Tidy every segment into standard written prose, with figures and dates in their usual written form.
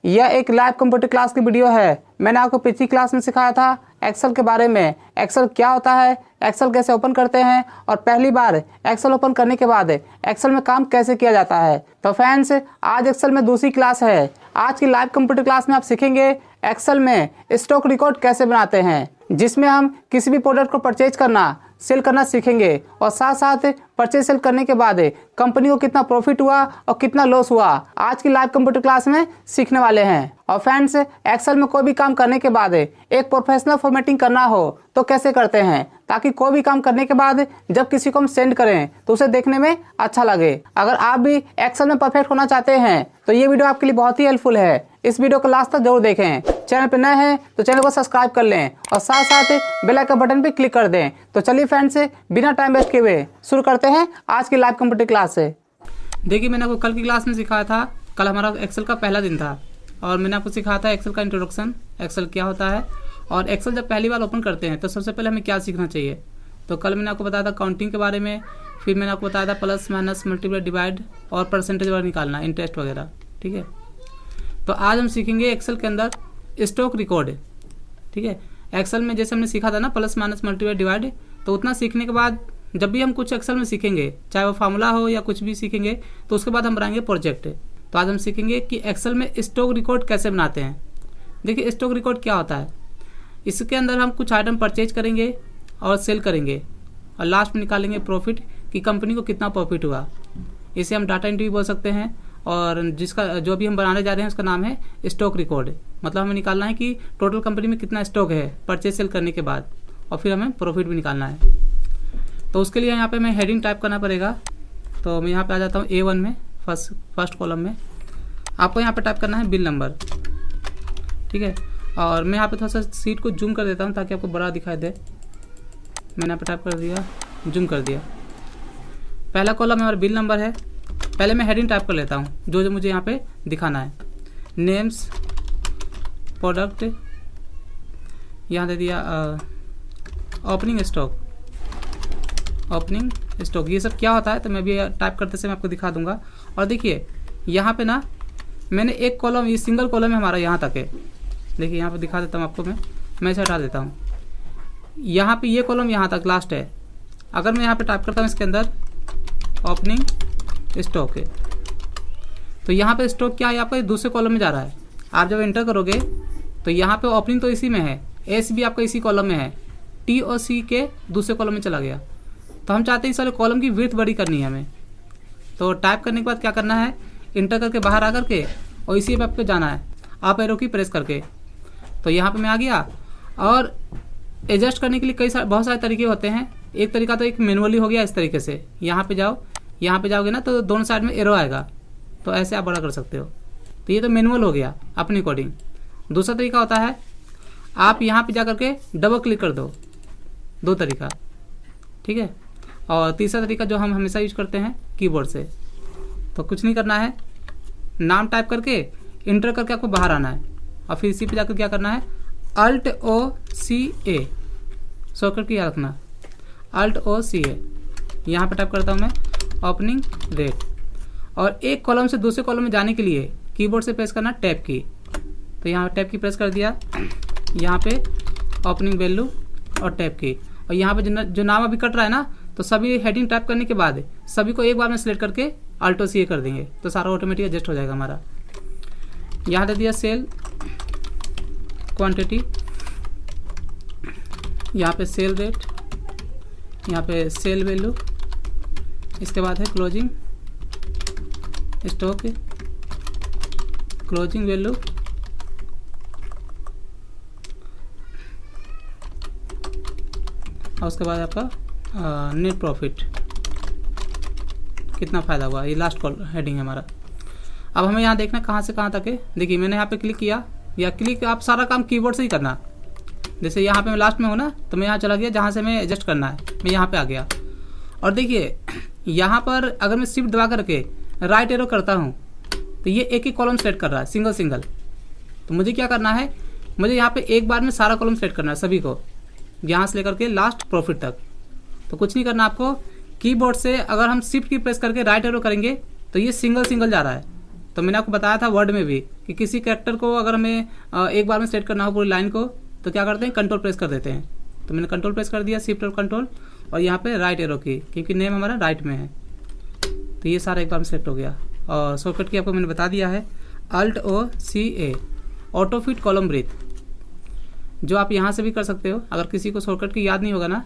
यह एक live computer class की वीडियो है। मैंने आपको पिछली क्लास में सिखाया था एक्सेल के बारे में। एक्सेल क्या होता है, एक्सेल कैसे ओपन करते हैं और पहली बार एक्सेल ओपन करने के बाद एक्सेल में काम कैसे किया जाता है। तो फ्रेंड्स, आज एक्सेल में दूसरी क्लास है। आज की लाइव कंप्यूटर क्लास में आप सीखेंगे एक्सेल में स्टॉक रिकॉर्ड कैसे बनाते हैं, जिसमें हम किसी भी प्रोडक्ट को परचेज करना, सेल करना सीखेंगे और साथ साथ परचेज सेल करने के बाद कंपनी को कितना प्रॉफिट हुआ और कितना लॉस हुआ आज की लाइव कंप्यूटर क्लास में सीखने वाले हैं। और फ्रेंड्स, एक्सेल में कोई भी काम करने के बाद एक प्रोफेशनल फॉर्मेटिंग करना हो तो कैसे करते हैं, ताकि कोई भी काम करने के बाद जब किसी को हम सेंड करें तो उसे देखने में अच्छा लगे। अगर आप भी एक्सेल में परफेक्ट होना चाहते हैं तो ये वीडियो आपके लिए बहुत ही हेल्पफुल है। इस वीडियो को लास्ट तक जरूर देखें। चैनल पर नए हैं तो चैनल को सब्सक्राइब कर लें और साथ साथ बेल आइकन बटन पर क्लिक कर दें। तो चलिए फ्रेंड्स, बिना टाइम वेस्ट किए हुए शुरू करते हैं आज की लाइव कंप्यूटर क्लास से। देखिए, मैंने आपको कल की क्लास में सिखाया था। कल हमारा एक्सेल का पहला दिन था और मैंने आपको सिखाया था एक्सेल का इंट्रोडक्शन, एक्सेल क्या होता है और एक्सेल जब पहली बार ओपन करते हैं तो सबसे पहले हमें क्या सीखना चाहिए। तो कल मैंने आपको बताया था काउंटिंग के बारे में, फिर मैंने आपको बताया था प्लस माइनस मल्टीप्लाई डिवाइड और परसेंटेज वगैरह निकालना, इंटरेस्ट वगैरह। ठीक है, तो आज हम सीखेंगे एक्सेल के अंदर स्टॉक रिकॉर्ड। ठीक है, एक्सेल में जैसे हमने सीखा था ना प्लस माइनस मल्टीप्लाई डिवाइड, तो उतना सीखने के बाद जब भी हम कुछ एक्सेल में सीखेंगे, चाहे वो फार्मूला हो या कुछ भी सीखेंगे, तो उसके बाद हम बनाएंगे प्रोजेक्ट। तो आज हम सीखेंगे कि एक्सेल में स्टॉक रिकॉर्ड कैसे बनाते हैं। देखिए, स्टॉक रिकॉर्ड क्या होता है। इसके अंदर हम कुछ आइटम परचेज करेंगे और सेल करेंगे और लास्ट में निकालेंगे प्रॉफिट कि कंपनी को कितना प्रॉफिट हुआ। इसे हम डाटा एंट्री बोल सकते हैं और जिसका जो भी हम बनाने जा रहे हैं उसका नाम है स्टॉक रिकॉर्ड। मतलब हमें निकालना है कि टोटल कंपनी में कितना स्टॉक है परचेज सेल करने के बाद, और फिर हमें प्रॉफिट भी निकालना है। तो उसके लिए यहाँ पे हमें हेडिंग टाइप करना पड़ेगा। तो मैं यहाँ पे आ जाता हूँ A1 में, फर्स्ट कॉलम में। आपको यहाँ पे टाइप करना है बिल नंबर। ठीक है, और मैं यहाँ पे थोड़ा सा सीट को जूम कर देता हूँ ताकि आपको बड़ा दिखाई दे। मैंने यहाँ पे टाइप कर दिया, जूम कर दिया। पहला कॉलम हमारा बिल नंबर है। पहले मैं हेडिंग टाइप कर लेता हूँ जो जो मुझे यहाँ पे दिखाना है। नेम्स, प्रोडक्ट, यहाँ दे दिया ओपनिंग स्टॉक, ओपनिंग स्टॉक। ये सब क्या होता है तो मैं भी टाइप करते से मैं आपको दिखा दूंगा। और देखिए यहाँ पे ना मैंने एक कॉलम, ये सिंगल कॉलम है हमारा, यहाँ तक है। देखिए यहाँ पे दिखा देता हूँ आपको, मैं इसे हटा देता हूँ। यहाँ पे ये कॉलम यहाँ तक लास्ट है। अगर मैं यहाँ पे टाइप करता हूँ इसके अंदर ओपनिंग स्टॉक है, तो यहाँ पे स्टॉक क्या है आपका दूसरे कॉलम में जा रहा है। आप जब एंटर करोगे तो यहाँ पे ओपनिंग तो इसी में है, एस भी आपका इसी कॉलम में है, टी और सी के दूसरे कॉलम में चला गया। तो हम चाहते हैं इस वाले कॉलम की विड्थ बड़ी करनी है हमें। तो टाइप करने के बाद क्या करना है, इंटर करके बाहर आ करके और इसी पे आपको जाना है आप एरो की प्रेस करके। तो यहाँ पे मैं आ गया। और एडजस्ट करने के लिए बहुत सारे तरीके होते हैं। एक तरीका तो एक मैनुअली हो गया, इस तरीके से यहाँ पे जाओ, यहाँ पे जाओगे ना तो दोनों साइड में एरो आएगा, तो ऐसे आप बड़ा कर सकते हो। तो ये तो मैनुअल हो गया अपनी अकॉर्डिंग। दूसरा तरीका होता है आप यहाँ पे जा करके डबल क्लिक कर दो, दो तरीका। ठीक है, और तीसरा तरीका जो हम हमेशा यूज करते हैं कीबोर्ड से। तो कुछ नहीं करना है, नाम टाइप करके इंटर करके आपको बाहर आना है और फिर इसी पे जाकर क्या करना है, अल्ट ओ सी ए, शॉर्टकट की याद रखना, अल्ट ओ सी ए। यहाँ पे टाइप करता हूँ मैं ओपनिंग रेट, और एक कॉलम से दूसरे कॉलम में जाने के लिए कीबोर्ड से प्रेस करना टैब की। तो यहाँ टैब की प्रेस कर दिया, यहाँ पे ओपनिंग वैल्यू और टैब की। और यहाँ पे जो नाम अभी कट रहा है ना, तो सभी हेडिंग टाइप करने के बाद सभी को एक बार में सिलेक्ट करके अल्टो सी ए कर देंगे तो सारा ऑटोमेटिक एडजस्ट हो जाएगा हमारा। यहाँ दे दिया सेल क्वांटिटी, यहाँ पे सेल रेट, यहाँ पे सेल वैल्यू, इसके बाद है क्लोजिंग स्टॉक, क्लोजिंग वैल्यू, और उसके बाद आपका नेट प्रॉफिट, कितना फ़ायदा हुआ। ये लास्ट कॉल हेडिंग है हमारा। अब हमें यहाँ देखना कहाँ से कहाँ तक है। देखिए मैंने यहाँ पे क्लिक किया, या क्लिक आप सारा काम कीबोर्ड से ही करना। जैसे यहाँ पे मैं लास्ट में हूँ ना, तो मैं यहाँ चला गया जहाँ से मैं एडजस्ट करना है, मैं यहाँ पे आ गया। और देखिए यहाँ पर अगर मैं शिफ्ट दबा करके राइट एरो करता हूँ तो ये एक ही कॉलम सेलेक्ट कर रहा है, सिंगल सिंगल। तो मुझे क्या करना है, मुझे यहाँ पे एक बार में सारा कॉलम सेलेक्ट करना है, सभी को, यहाँ से लेकर के लास्ट प्रॉफिट तक। तो कुछ नहीं करना आपको, कीबोर्ड से अगर हम शिफ्ट की प्रेस करके राइट एरो करेंगे तो ये सिंगल सिंगल जा रहा है। तो मैंने आपको बताया था वर्ड में भी कि किसी कैरेक्टर को अगर हमें एक बार में सेलेक्ट करना हो पूरी लाइन को, तो क्या करते हैं, कंट्रोल प्रेस कर देते हैं। तो मैंने कंट्रोल प्रेस कर दिया, शिफ्ट और कंट्रोल, और यहाँ पे राइट एरो की, क्योंकि नेम हमारा राइट में है, तो ये सारा एक बार में सेलेक्ट हो गया। और शॉर्टकट की आपको मैंने बता दिया है, Alt+O+C+A, auto fit column breathe, जो आप यहाँ से भी कर सकते हो। अगर किसी को शॉर्टकट की याद नहीं होगा ना,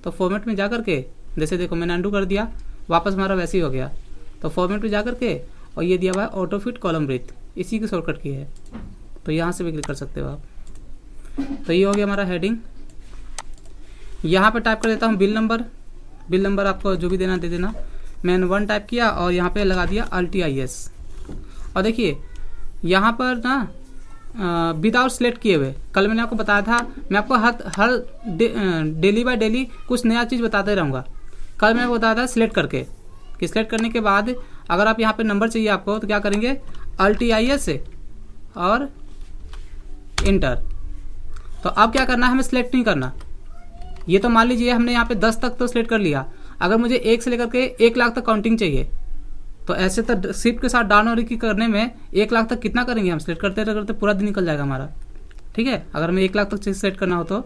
तो फॉर्मेट में जा करके, जैसे देखो मैंने अंडू कर दिया, वापस हमारा वैसे ही हो गया। तो फॉर्मेट में जा करके, और ये दिया हुआ है ऑटो फिट कॉलम ब्रीथ, इसी की शॉर्टकट की है, तो यहाँ से भी क्लिक कर सकते हो आप। तो ये हो गया हमारा हेडिंग। यहाँ पे टाइप कर देता हूँ बिल नंबर। बिल नंबर आपको जो भी देना दे देना। मैंने 1 टाइप किया और यहाँ पे लगा दिया Alt+IS। और देखिए यहाँ पर ना विदाउट सेलेक्ट किए हुए, कल मैंने आपको बताया था मैं आपको हर डेली बाय डेली कुछ नया चीज़ बताते रहूँगा। कल मैंने बताया था सिलेक्ट करके, कि सिलेक्ट करने के बाद अगर आप यहाँ पे नंबर चाहिए आपको, तो क्या करेंगे, Alt+IS और इंटर। तो अब क्या करना है, हमें सिलेक्ट नहीं करना। ये तो मान लीजिए हमने यहाँ पे 10 तक तो सिलेक्ट कर लिया, अगर मुझे 1 से लेकर के 1 लाख तक काउंटिंग चाहिए, तो ऐसे तो शिफ्ट के साथ डाउन और की करने में 1 लाख तक कितना करेंगे हम, सिलेक्ट करते करते पूरा दिन निकल जाएगा हमारा। ठीक है, अगर हमें 1 लाख तक सेलेक्ट करना हो तो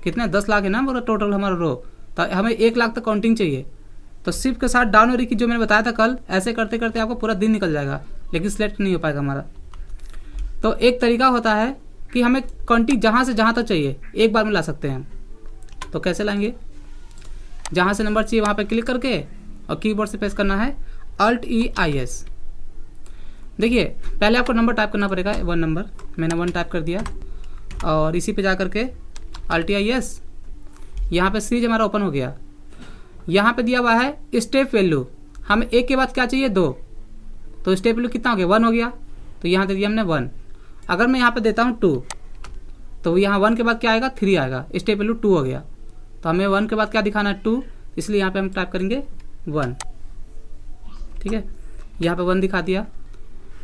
कितना, 10 लाख है ना पूरा टोटल हमारा रो, तो हमें 1 लाख तक काउंटिंग चाहिए। तो शिफ्ट के साथ डाउन और की जो मैंने बताया था कल, ऐसे करते करते आपको पूरा दिन निकल जाएगा, लेकिन सिलेक्ट नहीं हो पाएगा हमारा। तो एक तरीका होता है कि हमें काउंटिंग जहाँ से जहाँ तक चाहिए एक बार में ला सकते हैं। तो कैसे लाएंगे, जहाँ से नंबर चाहिए वहाँ पे क्लिक करके और कीबोर्ड से प्रेस करना है Alt+IS। देखिए पहले आपको नंबर टाइप करना पड़ेगा, 1 नंबर, मैंने 1 टाइप कर दिया, और इसी पे जा करके Alt+IS, यहाँ पे सीरीज हमारा ओपन हो गया। यहाँ पे दिया हुआ है स्टेप वैल्यू, हमें एक के बाद क्या चाहिए, 2, तो स्टेप वैल्यू कितना हो गया, 1 हो गया, तो यहाँ दे दिया हमने 1। अगर मैं यहाँ पे देता हूँ 2, तो यहाँ 1 के बाद क्या आएगा, 3 आएगा, स्टेप वैल्यू 2 हो गया। तो हमें 1 के बाद क्या दिखाना है, 2, इसलिए यहाँ पे हम टाइप करेंगे 1। ठीक है, यहाँ पे 1 दिखा दिया।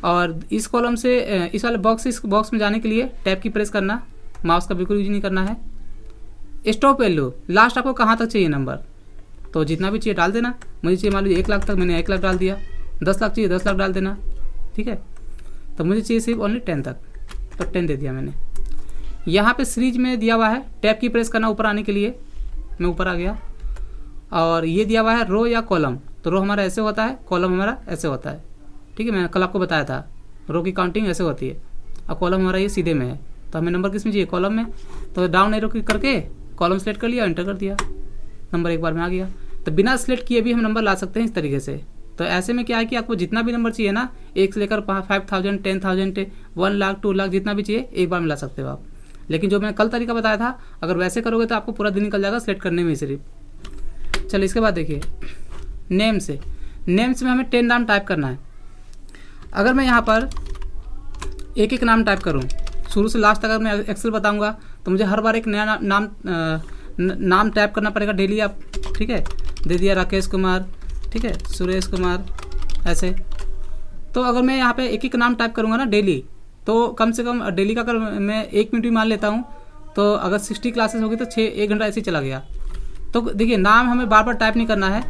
और इस कॉलम से इस वाले इस बॉक्स में जाने के लिए टैब की प्रेस करना, माउस का बिल्कुल यूज नहीं करना है। स्टॉप वैल्यू, लास्ट आपको कहाँ तक चाहिए नंबर, तो जितना भी चाहिए डाल देना। मुझे चाहिए मान लीजिए 1 लाख तक, मैंने 1 लाख डाल दिया। 10 लाख चाहिए, 10 लाख डाल देना। ठीक है, तो मुझे चाहिए सिर्फ ओनली 10 तक, तो 10 दे दिया मैंने। यहाँ पे सीरीज में दिया हुआ है टैब की प्रेस करना ऊपर आने के लिए, मैं ऊपर आ गया। और ये दिया हुआ है रो या कॉलम, तो रो हमारा ऐसे होता है, कॉलम हमारा ऐसे होता है। ठीक है, मैंने कल आपको बताया था रो की काउंटिंग ऐसे होती है, और कॉलम हमारा ये सीधे में है। तो हमें नंबर किस में चाहिए, कॉलम में, तो डाउन एरो क्लिक करके कॉलम सेलेक्ट कर लिया, एंटर कर दिया, नंबर एक बार में आ गया। तो बिना सेलेक्ट किए भी हम नंबर ला सकते हैं इस तरीके से। तो ऐसे में क्या है कि आपको जितना भी नंबर चाहिए ना, 1 से लेकर 5000, 10,000, 1 लाख, 2 लाख, जितना भी चाहिए एक बार में ला सकते हो आप। लेकिन जो मैंने कल तरीका बताया था, अगर वैसे करोगे तो आपको पूरा दिन निकल जाएगा सेलेक्ट करने में सिर्फ। चलो इसके बाद देखिए नेम्स में हमें 10 नाम टाइप करना है। अगर मैं यहाँ पर एक एक नाम टाइप करूँ, शुरू से लास्ट तक अगर मैं एक्सेल बताऊँगा, तो मुझे हर बार एक नया नाम टाइप करना पड़ेगा डेली। आप ठीक है, दे दिया राकेश कुमार, ठीक है, सुरेश कुमार, ऐसे। तो अगर मैं यहाँ पे एक एक नाम टाइप करूँगा ना डेली, तो कम से कम डेली का अगर मैं 1 मिनट भी मान लेता हूँ, तो अगर 60 क्लासेस होगी तो 1 घंटा ऐसे ही चला गया। तो देखिए नाम हमें बार बार टाइप नहीं करना है।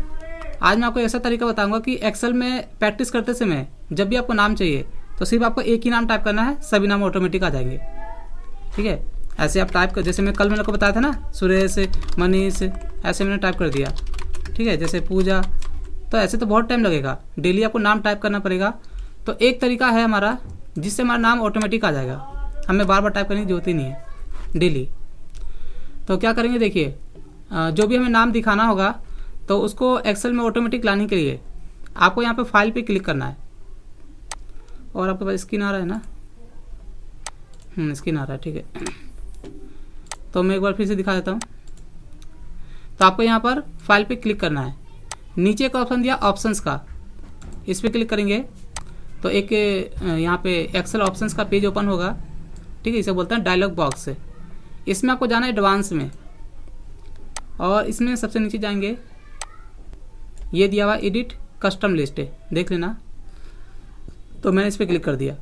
आज मैं आपको ऐसा तरीका बताऊंगा कि एक्सेल में प्रैक्टिस करते समय जब भी आपको नाम चाहिए, तो सिर्फ आपको एक ही नाम टाइप करना है, सभी नाम ऑटोमेटिक आ जाएंगे। ठीक है, ऐसे आप टाइप कर, जैसे मैं कल मैंने आपको बताया था ना, सुरेश, मनीष, ऐसे मैंने टाइप कर दिया। ठीक है, जैसे पूजा, तो ऐसे तो बहुत टाइम लगेगा, डेली आपको नाम टाइप करना पड़ेगा। तो एक तरीका है हमारा जिससे हमारा नाम ऑटोमेटिक आ जाएगा, हमें बार बार टाइप करने की जरूरत ही नहीं है डेली। तो क्या करेंगे, देखिए जो भी हमें नाम दिखाना होगा, तो उसको एक्सेल में ऑटोमेटिक लाने के लिए आपको यहाँ पे फाइल पे क्लिक करना है। और आपके पास स्क्रीन आ रहा है ना, स्क्रीन आ रहा है, ठीक है। तो मैं एक बार फिर से दिखा देता हूँ। तो आपको यहाँ पर फाइल पे क्लिक करना है, नीचे का ऑप्शन दिया ऑप्शंस का, इस पर क्लिक करेंगे तो एक यहाँ पे एक्सेल ऑप्शंस का पेज ओपन होगा। ठीक है, इसे बोलते हैं डायलॉग बॉक्स। इसमें आपको जाना है एडवांस में, और इसमें सबसे नीचे जाएंगे, ये दिया हुआ एडिट कस्टम लिस्ट है, देख लेना। तो मैंने इस पर क्लिक कर दिया,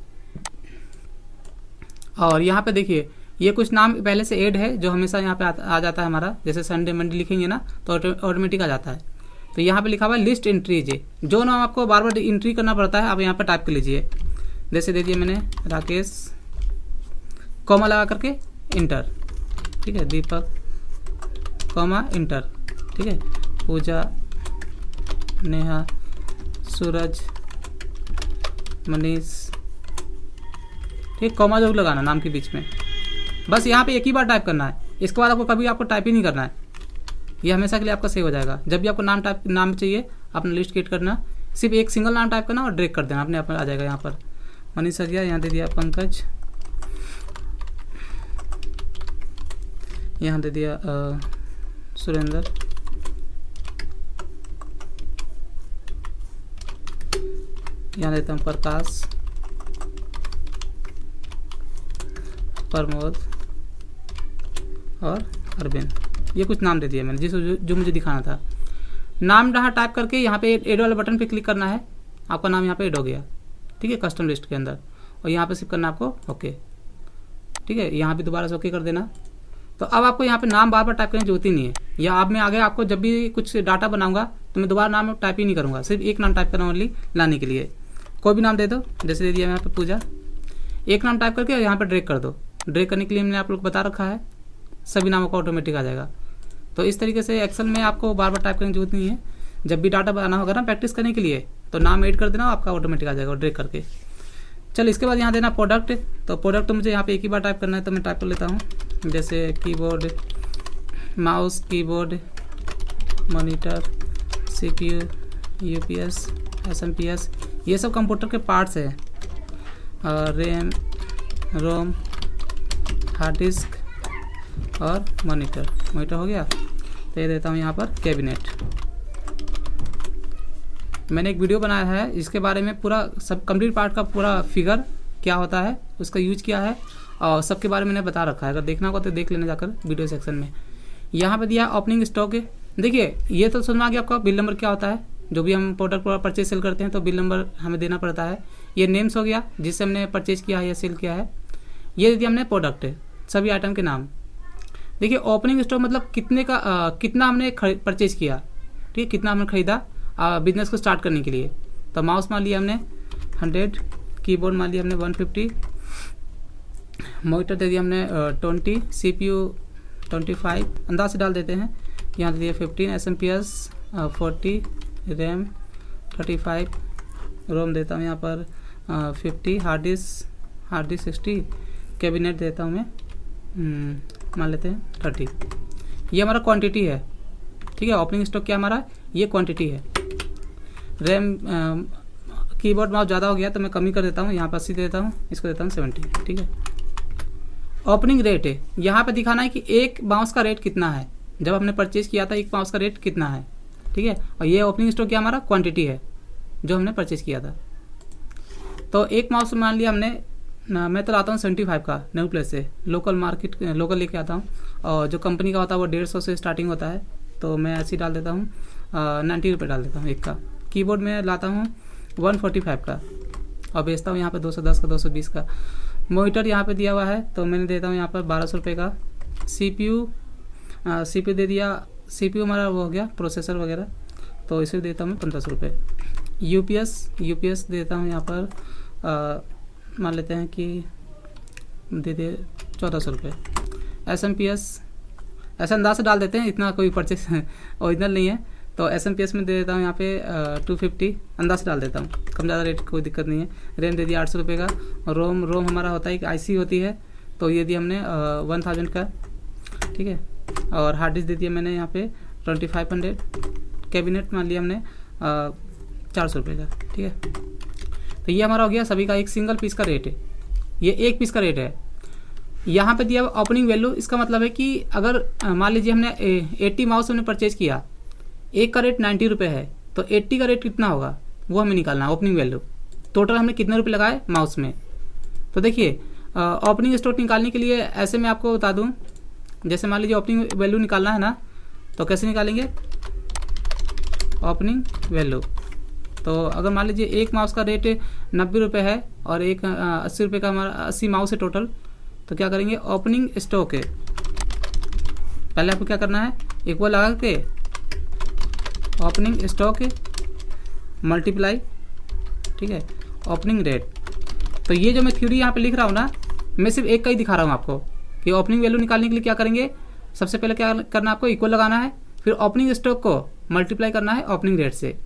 और यहाँ पे देखिए ये कुछ नाम पहले से ऐड है जो हमेशा यहाँ पे आ जाता है हमारा। जैसे संडे मंडे लिखेंगे ना तो ऑटोमेटिक आ जाता है। तो यहाँ पे लिखा हुआ है लिस्ट एंट्रीज, जो नाम आपको बार बार एंट्री करना पड़ता है आप यहाँ पे टाइप कर लीजिए। जैसे दे दिए मैंने राकेश, कॉमा लगा करके इंटर, ठीक है, दीपक कॉमा इंटर, ठीक है, पूजा, नेहा, सूरज, मनीष, ठीक, कॉमा जरूर लगाना नाम के बीच में। बस यहाँ पे एक ही बार टाइप करना है, इसके बाद आपको कभी आपको टाइप ही नहीं करना है, ये हमेशा के लिए आपका सेव हो जाएगा। जब भी आपको नाम चाहिए अपना लिस्ट क्रिएट करना, सिर्फ एक सिंगल नाम टाइप करना और ड्रैग कर देना, अपने आप आ जाएगा। यहाँ पर मनीष आ गया, यहाँ दे दिया पंकज, यहाँ दे दिया सुरेंद्र, यहाँ देता हूँ प्रकाश, प्रमोद और अरविंद। ये कुछ नाम दे दिया मैंने जो मुझे दिखाना था। नाम यहाँ टाइप करके यहाँ पे ऐड वाले बटन पे क्लिक करना है, आपका नाम यहाँ पे ऐड हो गया, ठीक है, कस्टम लिस्ट के अंदर। और यहाँ पे सिर्फ करना आपको ओके, ठीक है, यहाँ पे दोबारा से ओके कर देना। तो अब आपको यहाँ पे नाम बार बार टाइप करने की जरूरत ही नहीं है, या अब मैं आगे आपको जब भी कुछ डाटा बनाऊंगा तो मैं दोबारा नाम टाइप ही नहीं करूँगा, सिर्फ एक नाम टाइप करना ओनली लाने के लिए। कोई भी नाम दे दो, जैसे दे दिया मैं यहाँ पे पूजा, एक नाम टाइप करके यहाँ पर ड्रैग कर दो। ड्रैग करने के लिए मैंने आप लोग को बता रखा है, सभी नामों का ऑटोमेटिक आ जाएगा। तो इस तरीके से एक्सेल में आपको बार बार टाइप करने की जरूरत नहीं है। जब भी डाटा बनाना होगा ना प्रैक्टिस करने के लिए, तो नाम ऐड कर देना, आपका ऑटोमेटिक आ जाएगा ड्रैग करके। चल इसके बाद यहाँ देना प्रोडक्ट। तो प्रोडक्ट तो मुझे यहाँ पे एक ही बार टाइप करना है, तो मैं टाइप कर लेता हूँ, जैसे keyboard, mouse, keyboard, monitor, CPU, UPS, SMPS, ये सब कंप्यूटर के पार्ट्स हैं। रैम, रोम, हार्ड डिस्क और मॉनिटर हो गया। तो ये देता हूँ यहाँ पर कैबिनेट। मैंने एक वीडियो बनाया है इसके बारे में, पूरा सब कंप्लीट पार्ट का पूरा फिगर क्या होता है, उसका यूज किया है और सबके बारे में मैंने बता रखा है। अगर देखना होगा तो देख लेना जाकर वीडियो सेक्शन में। यहाँ पे दिया ओपनिंग स्टॉक है। देखिए ये तो समझ में आ गया आपका बिल नंबर क्या होता है। जो भी हम प्रोडक्ट परचेज सेल करते हैं तो बिल नंबर हमें देना पड़ता है। ये नेम्स हो गया जिससे हमने परचेज किया है या सेल किया है। ये दे दिया हमने प्रोडक्ट है, सभी आइटम के नाम। देखिए ओपनिंग स्टॉक मतलब कितने का कितना हमने परचेज किया, ठीक है, कितना हमने खरीदा बिजनेस को स्टार्ट करने के लिए। तो माउस मान लिया हमने 100, कीबोर्ड मान लिया हमने 150, मॉनिटर दे दिया हमने 20, CPU 25, अंदाज से डाल देते हैं। यहाँ दे दिया 15, SMPS 40, रैम 35, रोम देता हूँ यहाँ पर 50, हार्ड डिस्क 60, कैबिनेट देता हूँ मैं मान लेते हैं 30। ये हमारा क्वांटिटी है, ठीक है। ओपनिंग स्टॉक क्या हमारा, ये क्वांटिटी है। रैम कीबोर्ड माउस ज़्यादा हो गया तो मैं कमी कर देता हूँ, यहाँ पर 80 देता हूँ, इसको देता हूँ 70, ठीक है। ओपनिंग रेट है, यहाँ पे दिखाना है कि एक माउस का रेट कितना है। जब हमने परचेज किया था एक माउस का रेट कितना है, ठीक है। और ये ओपनिंग स्टॉक क्या हमारा क्वांटिटी है जो हमने परचेज किया था। तो एक माउस मान लिया हमने, मैं तो लाता हूँ 75 का न्यू प्लेस से, लोकल मार्केट लोकल लेके आता हूँ। और जो कंपनी का होता है वो 150 से स्टार्टिंग होता है, तो मैं ऐसे ही डाल देता हूँ 90 रुपये डाल देता हूँ एक का। कीबोर्ड में लाता हूँ 145 का और बेचता हूँ यहाँ पे 210 का, 220 का। मॉनिटर यहाँ पे दिया हुआ है तो मैंने देता हूँ यहाँ पर 1200 रुपये का। CPU दे दिया, CPU हमारा वो हो गया प्रोसेसर वगैरह, तो इसे देता हूँ मैं 1500 रुपये। UPS देता हूँ यहाँ पर मान लेते हैं कि दे दे 1400 रुपये। SMPS ऐसा अंदाज से डाल देते हैं, इतना कोई परचेस ओरिजिनल नहीं है, तो SMPS में दे देता हूँ यहाँ पे 250, अंदाज से डाल देता हूँ, कम ज़्यादा रेट कोई दिक्कत नहीं है। रैम दे दिया 800 रुपये का। रोम हमारा होता है कि IC होती है, तो ये दिया हमने 1000 का, ठीक है। और हार्ड डिस्क दे दिया मैंने यहाँ पे 2500। कैबिनेट मान लिया हमने 400 रुपये का, ठीक है। तो ये हमारा हो गया सभी का एक सिंगल पीस का रेट है, ये एक पीस का रेट है। यहाँ पे दिया ओपनिंग वैल्यू, इसका मतलब है कि अगर मान लीजिए हमने 80 माउस हमने परचेज किया, एक का रेट 90 रुपये है, तो 80 का रेट कितना होगा वो हमें निकालना है, ओपनिंग वैल्यू। टोटल हमने कितने रुपये लगाए माउस में। तो देखिए ओपनिंग स्टॉक निकालने के लिए ऐसे मैं आपको बता दूँ, जैसे मान लीजिए ओपनिंग वैल्यू निकालना है ना, तो कैसे निकालेंगे ओपनिंग वैल्यू। तो अगर मान लीजिए एक माउस का रेट 90 रुपये है और एक 80 रुपये का हमारा 80 माउस है टोटल, तो क्या करेंगे ओपनिंग स्टॉक है, पहले आपको क्या करना है एक वो लगा के ओपनिंग स्टॉक मल्टीप्लाई, ठीक है, ओपनिंग रेट। तो ये जो मैं थ्योरी यहाँ पे लिख रहा हूँ ना, मैं सिर्फ एक का ही दिखा रहा हूँ आपको कि ओपनिंग वैल्यू निकालने के लिए क्या करेंगे, सबसे पहले क्या करना है आपको, इक्वल लगाना है, फिर ओपनिंग स्टॉक को मल्टीप्लाई करना है ओपनिंग रेट से।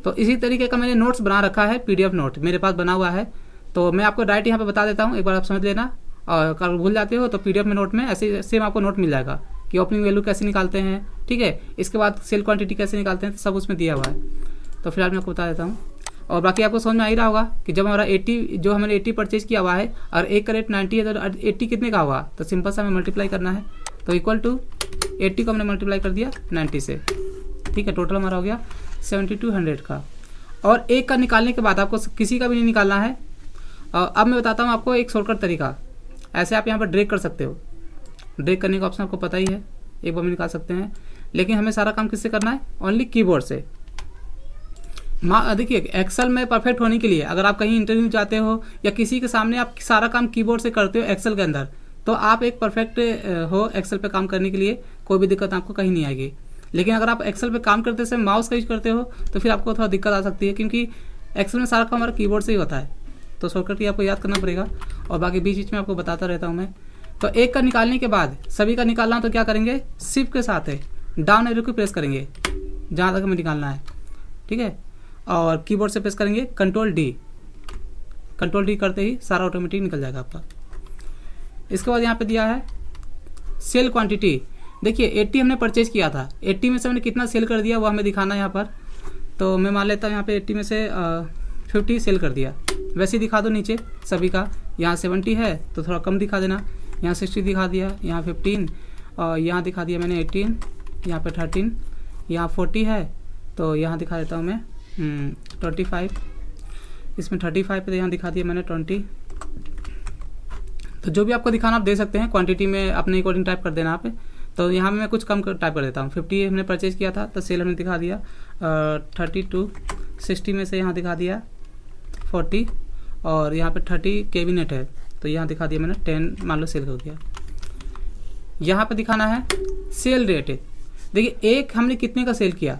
तो इसी तरीके का मैंने नोट्स बना रखा है, पीडीएफ नोट मेरे पास बना हुआ है। तो मैं आपको डायरेक्ट यहाँ पे बता देता हूँ, एक बार आप समझ लेना, और अगर भूल जाते हो तो पीडीएफ में नोट में ऐसे सेम आपको नोट मिल जाएगा कि ओपनिंग वैल्यू कैसे निकालते हैं, ठीक है, इसके बाद सेल क्वांटिटी कैसे निकालते हैं, तो सब उसमें दिया हुआ है। तो फिलहाल मैं आपको बता देता हूँ, और बाकी आपको समझ में आ ही रहा होगा कि जब हमारा 80 जो हमने 80 परचेज किया हुआ है और एक का रेट 90 है, तो 80 कितने का हुआ, तो सिंपल सा हमें मल्टीप्लाई करना है। तो इक्वल टू 80 को हमने मल्टीप्लाई कर दिया 90 से, ठीक है, टोटल हमारा हो गया 7200 का। और एक का निकालने के बाद आपको किसी का भी नहीं निकालना है। अब मैं बताता हूँ आपको एक शॉर्टकट तरीका। ऐसे आप यहाँ पर ड्रैग कर सकते हो, ड्रैग करने का ऑप्शन आपको पता ही है, एक बार में निकाल सकते हैं, लेकिन हमें सारा काम किससे करना है, ओनली कीबोर्ड से। देखिए एक्सेल में परफेक्ट होने के लिए अगर आप कहीं इंटरव्यू जाते हो या किसी के सामने आप सारा काम कीबोर्ड से करते हो एक्सेल के अंदर, तो आप एक परफेक्ट हो एक्सेल पे काम करने के लिए, कोई भी दिक्कत आपको कहीं नहीं आएगी। लेकिन अगर आप एक्सेल पे काम करते समय माउस का यूज करते हो तो फिर आपको थोड़ा दिक्कत आ सकती है, क्योंकि एक्सेल में सारा काम हमारा कीबोर्ड से ही होता है। तो शॉर्टकट आपको याद करना पड़ेगा, और बाकी बीच बीच में आपको बताता रहता हूँ मैं। तो एक का निकालने के बाद सभी का निकालना, तो क्या करेंगे, शिफ्ट के साथ है डाउन एरो को प्रेस करेंगे जहाँ तक हमें निकालना है, ठीक है, और कीबोर्ड से प्रेस करेंगे कंट्रोल डी करते ही सारा ऑटोमेटिक निकल जाएगा आपका। इसके बाद यहाँ पे दिया है सेल क्वांटिटी। देखिए 80 हमने परचेज किया था, 80 में से हमने कितना सेल कर दिया वो हमें दिखाना है यहाँ पर। तो मैं मान लेता हूँ यहाँ पे 80 में से 50 सेल कर दिया, वैसे ही दिखा दो नीचे सभी का। यहाँ 70 है तो थोड़ा कम दिखा देना, यहाँ 60 दिखा दिया, यहाँ 15, और यहाँ दिखा दिया मैंने 18, यहाँ पे 13, यहाँ 40 है तो यहाँ दिखा देता हूँ मैं 25, इसमें 35 पे यहाँ दिखा दिया मैंने 20। तो जो भी आपको दिखाना आप दे सकते हैं, क्वांटिटी में अपने अकॉर्डिंग टाइप कर देना आप। तो यहाँ मैं कुछ कम टाइप कर देता हूँ, 50 हमने परचेज किया था तो सेल हमने दिखा दिया 32, 60 में से यहाँ दिखा दिया 40, और यहाँ पे 30 कैबिनेट है तो यहाँ दिखा दिया मैंने 10, मान लो सेल हो गया। यहाँ पे दिखाना है सेल रेट। देखिए एक हमने कितने का सेल किया,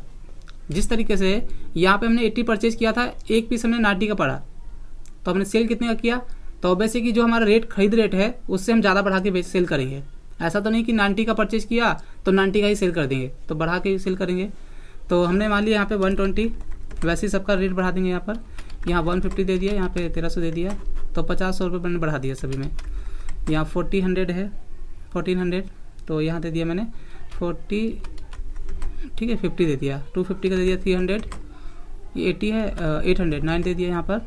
जिस तरीके से यहाँ पे हमने 80 परचेज किया था, एक पीस हमने 90 का पड़ा, तो हमने सेल कितने का किया, तो वैसे कि जो हमारा रेट खरीद रेट है उससे हम ज़्यादा बढ़ा के सेल करेंगे। ऐसा तो नहीं कि 90 का परचेज किया तो 90 का ही सेल कर देंगे, तो बढ़ा के ही सेल करेंगे। तो हमने मान लिया यहाँ पे 120, वैसे ही सबका रेट बढ़ा देंगे। यहाँ पर यहाँ 150 दे दिया, यहाँ पे 1300 दे दिया, तो 50 रुपये मैंने बढ़ा दिया सभी में। यहाँ 1400 है, 1400 तो यहाँ दे दिया मैंने 40, ठीक है, 50 दे दिया, 250 का दे दिया 300, ये 80 है 800, 9 दे दिया यहाँ पर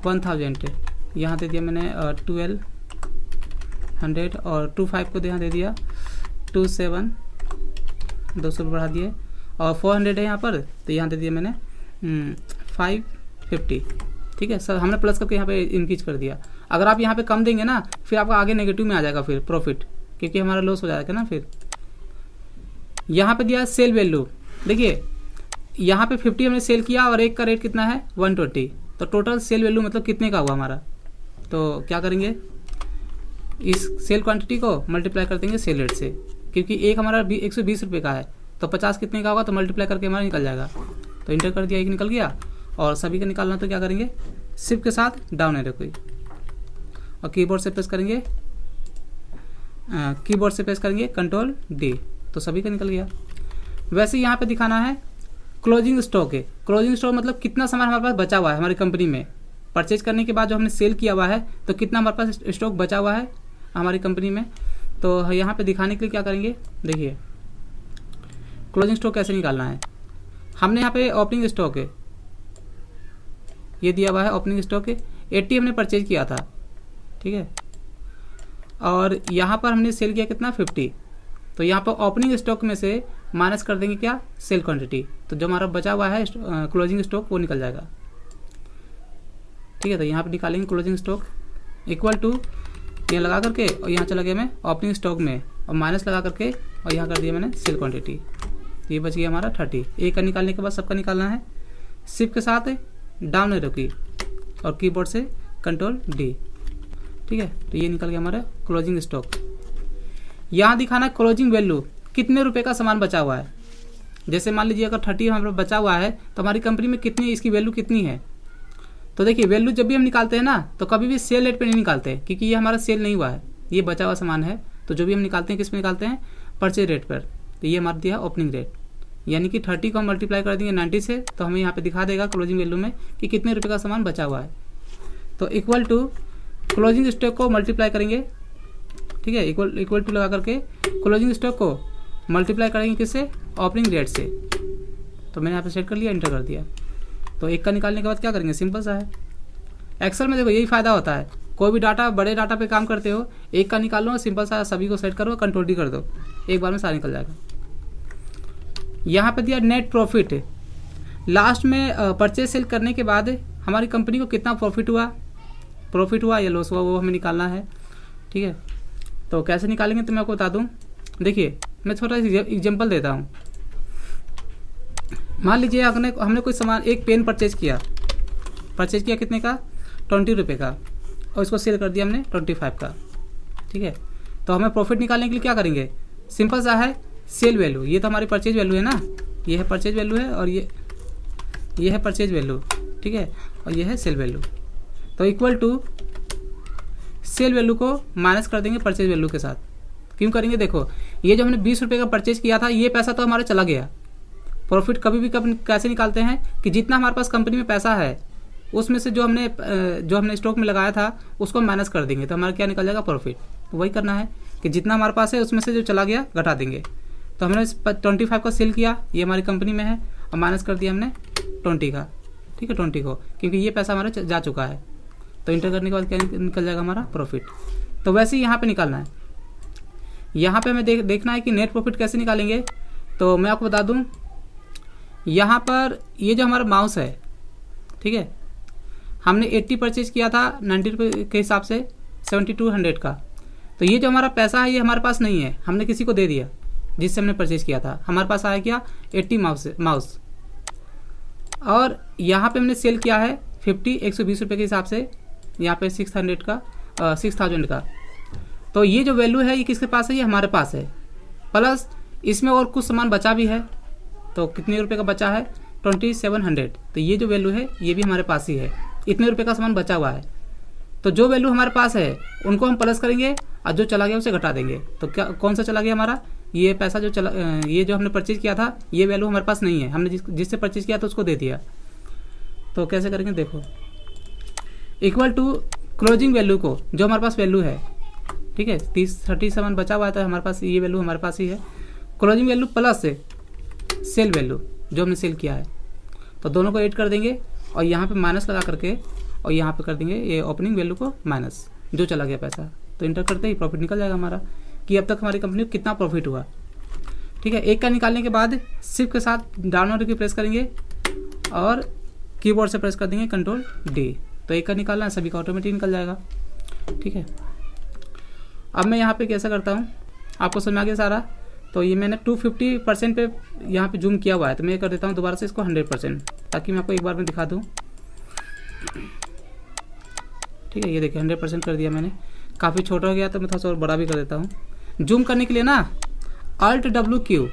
1000, यहाँ दे दिया मैंने 1200, और 25 को यहाँ दे दिया 27, 200 बढ़ा दिए, और 400 है यहाँ पर तो यहाँ दे दिया मैंने 550, ठीक है सर, हमने प्लस करके यहाँ पे इंक्रीज कर दिया। अगर आप यहाँ पे कम देंगे ना फिर आपका आगे नेगेटिव में आ जाएगा फिर प्रॉफिट, क्योंकि हमारा लॉस हो जाएगा ना। फिर यहाँ पे दिया सेल वैल्यू। देखिए यहाँ पे 50 हमने सेल किया और एक का रेट कितना है 120, तो टोटल सेल वैल्यू मतलब कितने का हुआ हमारा। तो क्या करेंगे, इस सेल क्वांटिटी को मल्टीप्लाई कर देंगे सेल रेट से, क्योंकि एक हमारा 120 रुपये का है तो 50 कितने का होगा, तो मल्टीप्लाई करके हमारा निकल जाएगा। तो इंटर कर दिया, एक निकल गया, और सभी का निकालना तो क्या करेंगे, शिफ्ट के साथ डाउन एरो कोई, और कीबोर्ड से प्रेस करेंगे, कंट्रोल डी, तो सभी का निकल गया। वैसे यहाँ पे दिखाना है क्लोजिंग स्टॉक है। क्लोजिंग स्टॉक मतलब कितना सामान हमारे पास बचा हुआ है हमारी कंपनी में, परचेज करने के बाद जो हमने सेल किया हुआ है तो कितना हमारे पास स्टॉक बचा हुआ है हमारी कंपनी में। तो यहाँ पे दिखाने के लिए क्या करेंगे, देखिए क्लोजिंग स्टॉक कैसे निकालना है। हमने यहाँ पे ओपनिंग स्टॉक है, ये दिया हुआ है ओपनिंग स्टॉक है, 80 हमने परचेज किया था, ठीक है, और यहाँ पर हमने सेल किया कितना 50, तो यहाँ पर ओपनिंग स्टॉक में से माइनस कर देंगे क्या, सेल क्वांटिटी, तो जो हमारा बचा हुआ है क्लोजिंग स्टॉक वो निकल जाएगा, ठीक है। तो यहाँ पे निकालेंगे क्लोजिंग स्टॉक इक्वल टू यहाँ लगा करके, और यहाँ चला गया मैं ओपनिंग स्टॉक में, और माइनस लगा करके, और यहाँ कर दिया मैंने सेल क्वांटिटी, तो ये बच गया हमारा 30। एक का निकालने के बाद सबका निकालना है, शिफ्ट के साथ डाउन एरो की और कीबोर्ड से कंट्रोल डी, ठीक है। तो ये निकल गया हमारा क्लोजिंग स्टॉक। यहाँ दिखाना क्लोजिंग वैल्यू, कितने रुपए का सामान बचा हुआ है। जैसे मान लीजिए अगर 30 हमारा बचा हुआ है तो हमारी कंपनी में कितनी, इसकी वैल्यू कितनी है। तो देखिए वैल्यू जब भी हम निकालते हैं ना तो कभी भी सेल रेट पे नहीं निकालते, क्योंकि ये हमारा सेल नहीं हुआ है, ये बचा हुआ सामान है। तो जो भी हम निकालते हैं किस पे निकालते हैं, परचेज रेट पर। तो ये हमारा दिया ओपनिंग रेट, यानी कि 30 को हम मल्टीप्लाई कर देंगे 90 से, तो हमें यहाँ पे दिखा देगा क्लोजिंग वैल्यू में कि कितने रुपये का सामान बचा हुआ है। तो इक्वल टू क्लोजिंग स्टॉक को मल्टीप्लाई करेंगे, ठीक है, इक्वल टू लगा करके क्लोजिंग स्टॉक को मल्टीप्लाई करेंगे किससे, ओपनिंग रेट से। तो मैंने यहाँ पे सेट कर लिया, इंटर कर दिया। तो एक का निकालने के बाद क्या करेंगे, सिंपल सा है। एक्सेल में देखो यही फ़ायदा होता है, कोई भी डाटा, बड़े डाटा पे काम करते हो, एक का निकालो, सिंपल सा सभी को सेट करो, कंट्रोल डी कर दो, एक बार में सारा निकल जाएगा। यहाँ पे दिया नेट प्रॉफिट, लास्ट में परचेज सेल करने के बाद हमारी कंपनी को कितना प्रॉफिट हुआ या लॉस हुआ, वो हमें निकालना है, ठीक है। तो कैसे निकालेंगे तो मैं आपको बता दूँ। देखिए मैं छोटा एग्जाम्पल देता हूँ। मान लीजिए हमने कोई सामान, एक पेन परचेज किया कितने का, 20 रुपये का, और इसको सेल कर दिया हमने 25 का, ठीक है। तो हमें प्रॉफिट निकालने के लिए क्या करेंगे, सिंपल सा है, सेल वैल्यू, ये तो हमारी परचेज वैल्यू है ना, ये है परचेज वैल्यू है, और ये है परचेज वैल्यू, ठीक है, और ये है सेल वैल्यू। तो इक्वल टू सेल वैल्यू को माइनस कर देंगे परचेज वैल्यू के साथ। क्यों करेंगे, देखो ये जो हमने 20 रुपये का परचेज किया था, ये पैसा तो हमारा चला गया। प्रॉफिट कभी भी कैसे निकालते हैं कि जितना हमारे पास कंपनी में पैसा है उसमें से जो हमने स्टॉक में लगाया था उसको माइनस कर देंगे, तो हमारा क्या निकल जाएगा, प्रॉफिट। तो वही करना है कि जितना हमारे पास है उसमें से जो चला गया घटा देंगे। तो हमने 25 का सेल किया, ये हमारी कंपनी में है, और माइनस कर दिया हमने 20 का, ठीक है, 20 को, क्योंकि ये पैसा हमारा जा चुका है। तो इंटर करने के बाद क्या निकल जाएगा, हमारा प्रॉफिट। तो वैसे ही यहाँ पे निकालना है। यहाँ पे हमें देखना है कि नेट प्रॉफिट कैसे निकालेंगे। तो मैं आपको बता दूँ, यहाँ पर ये जो हमारा माउस है, ठीक है, हमने 80 परचेज किया था 90 रुपये के हिसाब से, 7200 का। तो ये जो हमारा पैसा है ये हमारे पास नहीं है, हमने किसी को दे दिया जिससे हमने परचेज किया था। हमारे पास आया क्या, 80 माउस। और यहाँ पे हमने सेल किया है 120 रुपये के हिसाब से, यहाँ पे 6000 का। तो ये जो वैल्यू है ये किसके पास है, ये हमारे पास है, प्लस इसमें और कुछ सामान बचा भी है। तो कितने रुपए का बचा है, 2700। तो ये जो वैल्यू है ये भी हमारे पास ही है, इतने रुपए का सामान बचा हुआ है। तो जो वैल्यू हमारे पास है उनको हम प्लस करेंगे, और जो चला गया उसे घटा देंगे। तो क्या, कौन सा चला गया हमारा, ये पैसा जो चला, ये जो हमने परचेज किया था ये वैल्यू हमारे पास नहीं है, हमने जिससे परचेज किया था उसको दे दिया। तो कैसे करेंगे, देखो इक्वल टू क्लोजिंग वैल्यू को, जो हमारे पास वैल्यू है, ठीक है, 30 सामान बचा हुआ है तो हमारे पास ये वैल्यू हमारे पास ही है, क्लोजिंग वैल्यू प्लस से सेल वैल्यू जो हमने सेल किया है। तो दोनों को ऐड कर देंगे, और यहाँ पे माइनस लगा करके, और यहाँ पे कर देंगे ये ओपनिंग वैल्यू को माइनस, जो चला गया पैसा। तो इंटर करते ही प्रॉफिट निकल जाएगा हमारा, कि अब तक हमारी कंपनी को कितना प्रॉफिट हुआ, ठीक है। एक का निकालने के बाद शिफ्ट के साथ डाउन एरो की प्रेस करेंगे, और कीबोर्ड से प्रेस कर देंगे कंट्रोल डी। तो एक का निकालना है, सभी का ऑटोमेटिक निकल जाएगा, ठीक है। अब मैं यहाँ पे कैसा करता हूँ, आपको समझ आ गया सारा। तो ये मैंने 250% पे यहाँ पे जूम किया हुआ है, तो मैं ये कर देता हूँ दोबारा से इसको 100%, ताकि मैं आपको एक बार में दिखा दूँ, ठीक है। ये देखिए 100% कर दिया मैंने, काफ़ी छोटा हो गया तो मैं थोड़ा सा और बड़ा भी कर देता हूँ। जूम करने के लिए ना Alt+W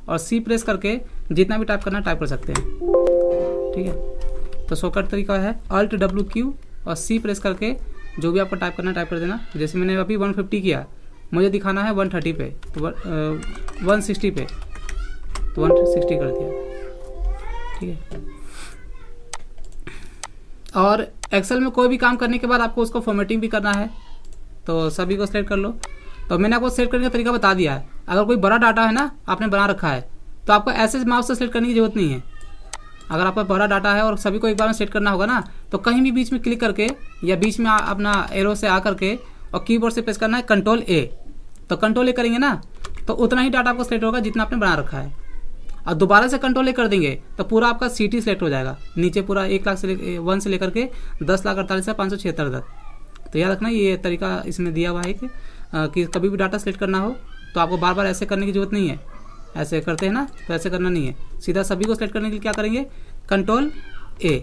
और C प्रेस करके जितना भी टाइप करना टाइप कर सकते हैं, ठीक है। तो शॉर्टकट तरीका है Alt+W और C प्रेस करके जो भी आपको टाइप करना टाइप कर देना। जैसे मैंने अभी 150 किया, मुझे दिखाना है 130 पे, तो 160 पे, तो 160 कर दिया, ठीक है। और एक्सेल में कोई भी काम करने के बाद आपको उसको फॉर्मेटिंग भी करना है, तो सभी को सेलेक्ट कर लो। तो मैंने आपको सेलेक्ट करने का तरीका बता दिया है। अगर कोई बड़ा डाटा है ना, आपने बना रखा है, तो आपको ऐसे माउस से सेलेक्ट करने की जरूरत नहीं है। अगर आपका बड़ा डाटा है और सभी को एक बार में सेट करना होगा ना, तो कहीं भी बीच में क्लिक करके या बीच में अपना एरो से आ करके और कीबोर्ड से प्रेस करना है कंट्रोल ए। तो कंट्रोल ए करेंगे ना, तो उतना ही डाटा आपको सेलेक्ट होगा जितना आपने बना रखा है। और दोबारा से कंट्रोल ए कर देंगे तो पूरा आपका सिटी सेलेक्ट हो जाएगा, नीचे पूरा 1 लाख से 1 से लेकर के 10,48,576 तक। तो याद रखना ये तरीका इसमें दिया हुआ है कि कभी भी डाटा सेलेक्ट करना हो तो आपको बार बार ऐसे करने की जरूरत नहीं है। ऐसे करते हैं ना, तो ऐसे करना नहीं है, सीधा सभी को सेलेक्ट करने के लिए क्या करेंगे, कंट्रोल ए,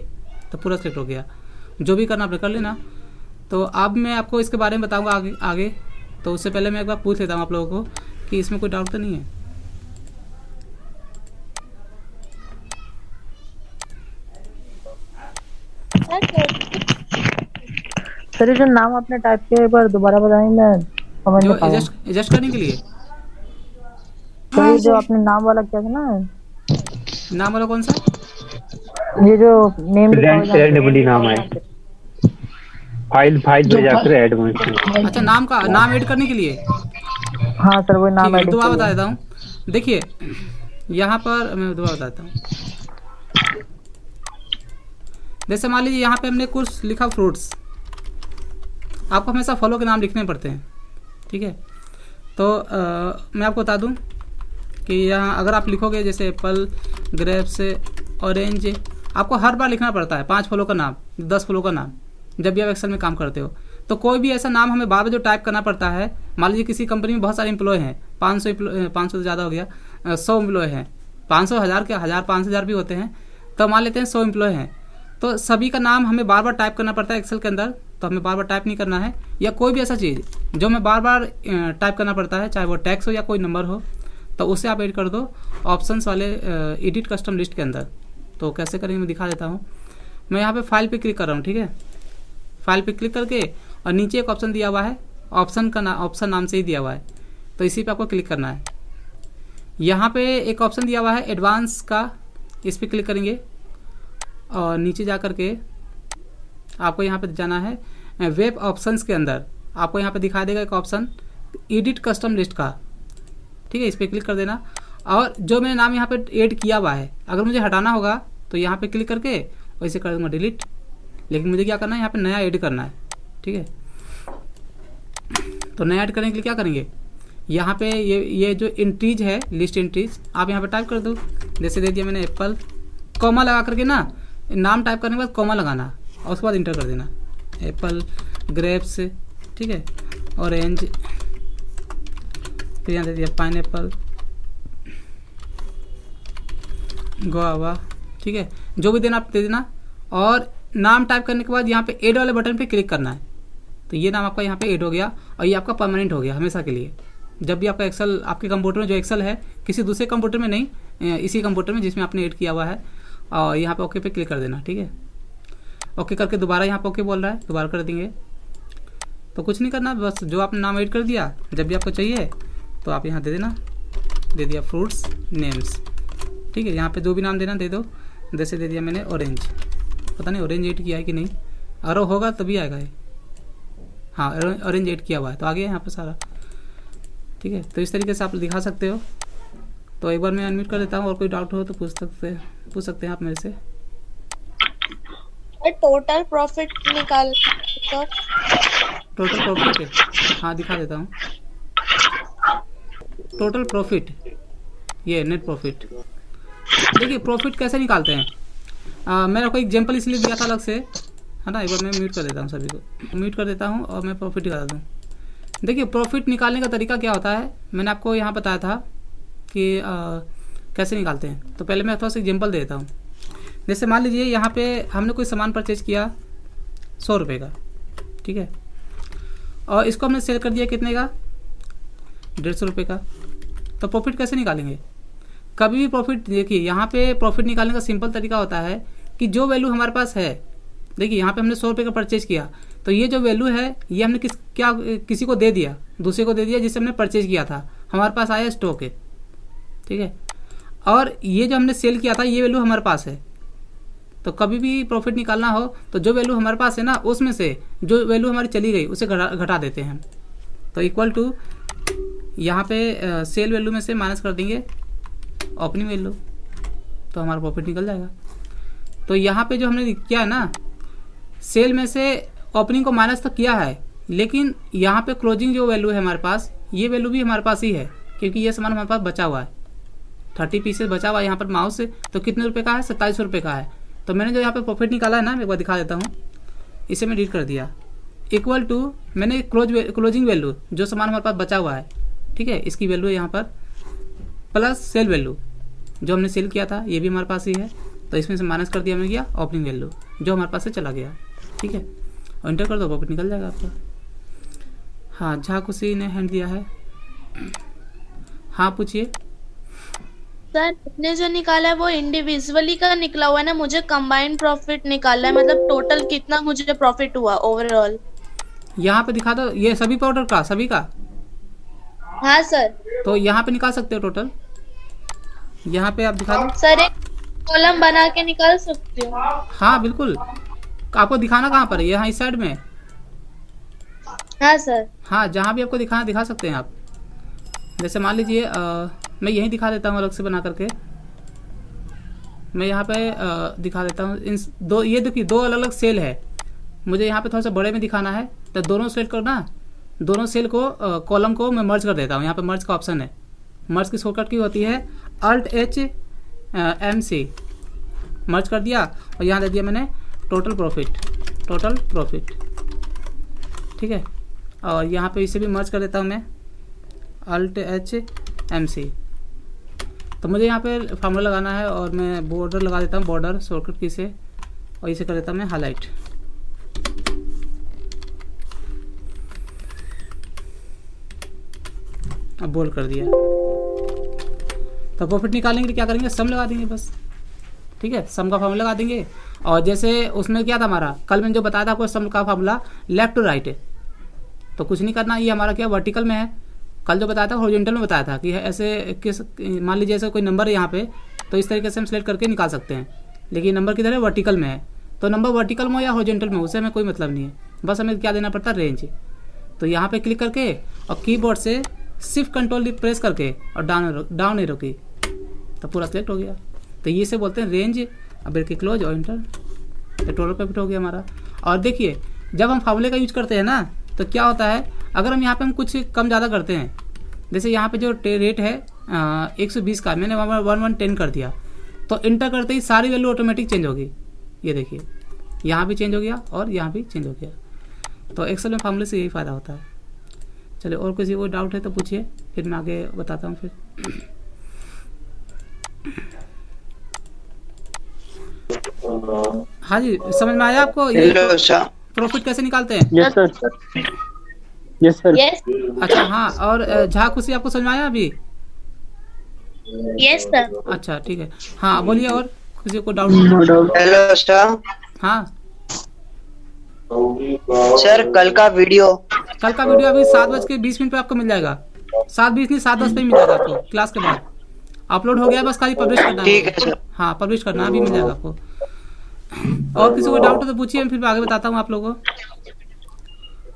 तो पूरा सेलेक्ट हो गया। जो भी करना आपने कर लेना। तो अब मैं आपको इसके बारे में बताऊंगा आगे। तो उससे पहले मैं एक बार पूछ लेता हूँ आप लोगों को कि इसमें कोई डाउट तो नहीं है। सर ये जो नाम आपने टाइप किया एक बार दोबारा बताएं, मैं समझ जो नहीं पाया। एडजस्ट करने के लिए सर ये जो आपने नाम वाला किया था ना, नाम वाला कौन सा? ये जो नेम लिखा हुआ है जहाँ पे, नाम है, फाइल फाइल पे जाकर ऐड में। अच्छा, नाम का नाम ऐड करने के लिए। हाँ सर वो ठीक नाम है, मैं एडिट दोबारा कर बता लिया। देता हूँ। देखिए यहाँ पर मैं दोबारा बताता हूँ। जैसे मान लीजिए यहाँ पे हमने कुछ लिखा फ्रूट्स, आपको हमेशा फलों के नाम लिखने पड़ते हैं, ठीक है। तो मैं आपको बता दूं कि यहाँ अगर आप लिखोगे जैसे एप्पल, ग्रेप्स, ऑरेंज, आपको हर बार लिखना पड़ता है 5 फलों का नाम, 10 फलों का नाम, जब भी आप एक्सेल में काम करते हो। तो कोई भी ऐसा नाम हमें बार बार जो टाइप करना पड़ता है, मान लीजिए किसी कंपनी में बहुत सारे एम्प्लॉय हैं, 500 से ज़्यादा हो गया, 100 एम्प्लॉय हैं, 500 हज़ार के 1000 5,000 भी होते हैं, तो मान लेते हैं 100 एम्प्लॉय हैं, तो सभी का नाम हमें बार बार टाइप करना पड़ता है एक्सेल के अंदर। तो हमें बार बार टाइप नहीं करना है, या कोई भी ऐसा चीज़ जो हमें बार बार टाइप करना पड़ता है, चाहे वो टैक्स हो या कोई नंबर हो, तो उसे आप ऐड कर दो ऑप्शंस वाले एडिट कस्टम लिस्ट के अंदर। तो कैसे करेंगे मैं दिखा देता हूँ। मैं यहाँ पे फाइल पे क्लिक कर रहा हूँ, ठीक है। फाइल पे क्लिक करके और नीचे एक ऑप्शन दिया हुआ है, ऑप्शन नाम से ही दिया हुआ है, तो इसी पे आपको क्लिक करना है। यहाँ पे एक ऑप्शन दिया हुआ है एडवांस का, इस पर क्लिक करेंगे और नीचे जा कर के आपको यहाँ पे जाना है वेब ऑप्शंस के अंदर। आपको यहाँ पे दिखा देगा एक ऑप्शन एडिट कस्टम लिस्ट का, ठीक है। इस पर क्लिक कर देना और जो मैंने नाम यहाँ पे ऐड किया हुआ है, अगर मुझे हटाना होगा तो यहाँ पे क्लिक करके वैसे कर दूँगा डिलीट। लेकिन मुझे क्या करना है, यहाँ पे नया ऐड करना है, ठीक है। तो नया ऐड करने के लिए क्या करेंगे, यहाँ पे ये जो एंट्रीज है, लिस्ट एंट्रीज, आप यहाँ पे टाइप कर दो। जैसे दे दिया मैंने एप्पल, कॉमा लगा करके ना, नाम टाइप करने के बाद कॉमा लगाना और उसके बाद इंटर कर देना। एप्पल, ग्रेप्स, ठीक है, ऑरेंज, फिर यहाँ दे दिया पाइनएप्पल, गुआवा, ठीक है। जो भी देना आप दे देना और नाम टाइप करने के बाद यहाँ पे ऐड वाले बटन पे क्लिक करना है। तो ये नाम आपका यहाँ पे ऐड हो गया और ये आपका परमानेंट हो गया हमेशा के लिए। जब भी आपका एक्सेल, आपके कंप्यूटर में जो एक्सेल है, किसी दूसरे कंप्यूटर में नहीं, इसी कंप्यूटर में जिसमें आपने ऐड किया हुआ है, और यहाँ पे ओके पे क्लिक कर देना, ठीक है। ओके करके दोबारा यहाँ पे ओके बोल रहा है, दोबारा कर देंगे। तो कुछ नहीं करना, बस जो आपने नाम ऐड कर दिया, जब भी आपको चाहिए तो आप यहाँ दे देना, दे दिया फ्रूट्स नेम्स, ठीक है। यहाँ पे जो भी नाम देना दे दो। जैसे दे दिया मैंने ऑरेंज, पता नहीं ऑरेंज ऐड किया है कि नहीं, अगर होगा तभी आएगा ये। हाँ, ऑरेंज ऐड किया हुआ है तो आ गया यहाँ पे सारा, ठीक है। तो इस तरीके से आप दिखा सकते हो। तो एक बार मैं अनम्यूट कर देता हूँ, और कोई डाउट हो तो पूछ सकते हैं आप मेरे से। टोटल प्रॉफिट निकाल तो टोटल प्रॉफिट, हाँ दिखा देता हूँ। टोटल प्रॉफिट, ये नेट प्रॉफिट। देखिए प्रॉफिट कैसे निकालते हैं, मैंने आपको एग्जांपल इसलिए दिया था अलग से, है ना। एक बार मैं म्यूट कर देता हूँ, सभी को म्यूट कर देता हूँ और मैं प्रॉफिट निकाल दूँ। देखिए प्रॉफिट निकालने का तरीका क्या होता है, मैंने आपको यहाँ बताया था कि कैसे निकालते हैं। तो पहले मैं थोड़ा सा एग्जांपल देता हूँ। जैसे मान लीजिए यहाँ पे हमने कोई सामान परचेज किया 100 रुपये का, ठीक है, और इसको हमने सेल कर दिया कितने का, 150 रुपये का। तो प्रॉफिट कैसे निकालेंगे, कभी भी प्रॉफिट, देखिए यहाँ पे प्रॉफिट निकालने का सिंपल तरीका होता है कि जो वैल्यू हमारे पास है, देखिए यहाँ पे हमने 100 रुपये का परचेज किया, तो ये जो वैल्यू है ये हमने किसी को दे दिया, दूसरे को दे दिया जिससे हमने परचेज किया था, हमारे पास आया स्टॉक है, ठीक है। और ये जो हमने सेल किया था ये वैल्यू हमारे पास है। तो कभी भी प्रॉफिट निकालना हो तो जो वैल्यू हमारे पास है ना, उसमें से जो वैल्यू हमारी चली गई उसे घटा देते हैं हम। तो इक्वल टू यहाँ पे सेल वैल्यू में से माइनस कर देंगे ओपनिंग वैल्यू, तो हमारा प्रॉफिट निकल जाएगा। तो यहाँ पे जो हमने किया है ना, सेल में से ओपनिंग को माइनस तो किया है, लेकिन यहाँ पे क्लोजिंग जो वैल्यू है हमारे पास, ये वैल्यू भी हमारे पास ही है, क्योंकि ये सामान हमारे पास बचा हुआ है, 30 पीसेस बचा हुआ है यहाँ पर माउस से। तो कितने रुपए का है, 2700 रुपये का है। तो मैंने जो यहाँ पे प्रॉफिट निकाला है ना, मैं एक बार दिखा देता हूँ, इसे मैं डिलीट कर दिया। इक्वल टू मैंने क्लोजिंग वैल्यू जो सामान हमारे पास बचा हुआ है, ठीक है, इसकी वैल्यू है यहाँ पर, प्लस सेल वैल्यू जो हमने सेल किया था ये भी हमारे पास ही है, तो इसमें से माइनस कर दिया हमने, किया ओपनिंग वैल्यू जो हमारे पास से चला गया, ठीक है, और इंटर कर दो, प्रॉफिट निकल जाएगा आपका। हाँ, झा खुशी ने हैंड दिया है, हाँ पूछिए। सर आपने जो निकाला है वो इंडिविजुअली का निकला हुआ है ना, मुझे कंबाइंड प्रॉफिट निकालना है, मतलब टोटल कितना मुझे प्रॉफिट हुआ ओवरऑल। यहाँ पे दिखा दो ये सभी पाउडर का, सभी का। हाँ सर। तो यहाँ पे निकाल सकते हो टोटल, यहाँ पे आप दिखा दो। सर एक कॉलम बना के निकाल सकती हूँ। हाँ बिल्कुल, आपको दिखाना कहाँ पर है? यहाँ इस साइड में। हाँ सर। हाँ, जहाँ भी आपको दिखाना दिखा सकते हैं आप। जैसे मान लीजिए मैं यहीं दिखा देता हूँ अलग से बना करके। मैं यहाँ पे दिखा देता हूँ इन दो, ये देखिए दो अलग अलग सेल है, मुझे यहाँ पे थोड़ा सा बड़े में दिखाना है, तो दोनों सेल को ना, दोनों सेल को कॉलम को मैं मर्ज कर देता हूँ। यहाँ पे मर्ज का ऑप्शन है, मर्ज की शॉर्टकट की होती है Alt+H+MC, मर्ज कर दिया और यहाँ दे दिया मैंने टोटल प्रॉफिट, ठीक है। और यहाँ पे इसे भी मर्ज कर देता हूँ मैं Alt+H+MC। तो मुझे यहाँ पे फार्मूला लगाना है और मैं बॉर्डर लगा देता हूँ, बॉर्डर शॉर्टकट की से, और इसे कर देता हूँ मैं हाईलाइट। अब बोल्ड कर दिया। तो प्रॉफिट निकालेंगे तो क्या करेंगे, सम लगा देंगे बस, ठीक है। सम का फार्मूला लगा देंगे। और जैसे उसमें क्या था हमारा, कल मैंने जो बताया था आपको सम का फार्मूला लेफ्ट टू राइट है, तो कुछ नहीं करना, ये हमारा क्या वर्टिकल में है। कल जो बताया था हॉरिजॉन्टल में बताया था कि ऐसे किस, मान लीजिए ऐसा कोई नंबर है यहाँ पे, तो इस तरीके से हम सिलेक्ट करके निकाल सकते हैं, लेकिन नंबर किधर है, वर्टिकल में है। तो नंबर वर्टिकल में हो या हॉरिजॉन्टल में, उससे हमें कोई मतलब नहीं है, बस हमें क्या देना पड़ता है, रेंज। तो यहाँ पे क्लिक करके और कीबोर्ड से शिफ्ट कंट्रोल प्रेस करके और डाउन एरो की, तो पूरा सिलेक्ट हो गया। तो ये से बोलते हैं रेंज। अब ब्रेक क्लोज और इंटर, तो टोटल प्रॉफिट हो गया हमारा। और देखिए जब हम फार्मूले का यूज करते हैं ना, तो क्या होता है, अगर हम यहाँ पे हम कुछ कम ज़्यादा करते हैं, जैसे यहाँ पे जो रेट है 120 का, मैंने 1110 कर दिया, तो इंटर करते ही सारी वैल्यू ऑटोमेटिक चेंज होगी। ये देखिए यहाँ भी चेंज हो गया और यहाँ भी चेंज हो गया। तो एक्सेल में फार्मूले से यही फ़ायदा होता है। चलिए, और किसी को डाउट है तो पूछिए, फिर मैं आगे बताता हूँ फिर। हाँ जी, समझ में आया आपको ये प्रॉफिट कैसे निकालते हैं? Yes sir, yes sir. Yes अच्छा हाँ, और झा खुशी आपको समझ में आया अभी? Yes sir. अच्छा ठीक है, हाँ बोलिए, और किसी को doubt? No doubt. Hello sir. हाँ सर कल का वीडियो अभी 7:20 पे आपको मिल जाएगा। 7:20 नहीं, 7:10 पे मिल जाएगा आपको, क्लास के बाद अपलोड हो गया, बस खाली पब्लिश करना है। ठीक है सर। हाँ पब्लिश करना अभी मिल जाएगा आपको। और किसी को डाउट है तो पूछिए, फिर मैं आगे बताता हूँ आप लोगों को।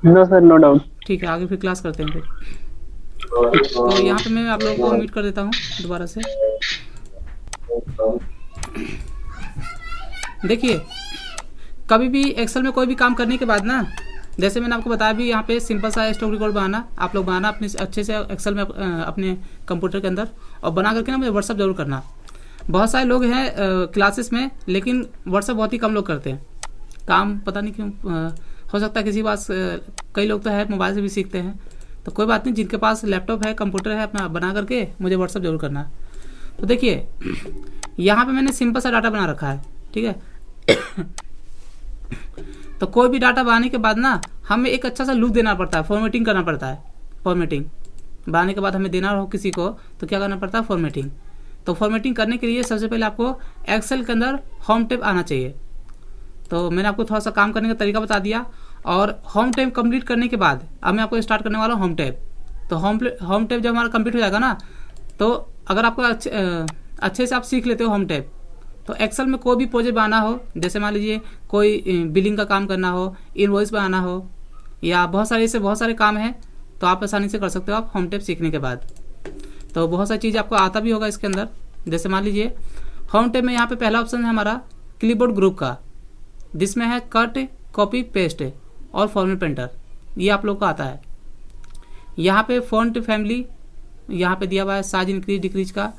No sir, no doubt. ठीक है, आगे फिर क्लास करते हैं फिर। तो यहाँ पे मैं आप लोगों को म्यूट कर देता हूँ दोबारा से। देखिए कभी भी एक्सेल में कोई भी काम करने के बाद ना, जैसे मैंने आपको बताया भी, यहाँ पे सिंपल सा स्टॉक रिकॉर्ड बनाना, आप लोग बनाना अपने अच्छे से एक्सेल में अपने कंप्यूटर के अंदर, और बना करके ना मुझे व्हाट्सअप जरूर करना। बहुत सारे लोग हैं क्लासेस में, लेकिन व्हाट्सअप बहुत ही कम लोग करते हैं काम, पता नहीं क्यों। हो सकता है किसी पास, कई लोग तो है मोबाइल से भी सीखते हैं, तो कोई बात नहीं, जिनके पास लैपटॉप है, कंप्यूटर है, अपना बना करके मुझे व्हाट्सअप जरूर करना। तो देखिए यहाँ पे मैंने सिंपल सा डाटा बना रखा है, ठीक है। तो कोई भी डाटा बनाने के बाद ना, हमें एक अच्छा सा लुक देना पड़ता है, फॉर्मेटिंग करना पड़ता है। फॉर्मेटिंग बनाने के बाद हमें देना हो किसी को, तो क्या करना पड़ता है, फॉर्मेटिंग। तो फॉर्मेटिंग करने के लिए सबसे पहले आपको एक्सेल के अंदर होम टैब आना चाहिए। तो मैंने आपको थोड़ा सा काम करने का तरीका बता दिया, और होम टैब कंप्लीट करने के बाद अब मैं आपको स्टार्ट करने वाला हूँ होम टैब। तो होम टैब जब हमारा कंप्लीट हो जाएगा ना, तो अगर आपको अच्छे से आप सीख लेते हो होम टैब, तो एक्सेल में कोई भी प्रोजेक्ट बनाना हो, जैसे मान लीजिए कोई बिलिंग का काम करना हो, इनवॉइस बनाना हो, या बहुत सारे काम हैं, तो आप आसानी से कर सकते हो आप होम टैब सीखने के बाद। तो बहुत सारी चीज़ आपको आता भी होगा इसके अंदर। जैसे मान लीजिए होम टैब में यहाँ पे पहला ऑप्शन है हमारा क्लिपबोर्ड ग्रुप का, जिसमें है कट, कॉपी, पेस्ट और फॉर्मेट पेंटर, ये आप लोग को आता है। यहाँ पे फॉन्ट फैमिली यहाँ पे दिया हुआ है, साइज इंक्रीज डिक्रीज का,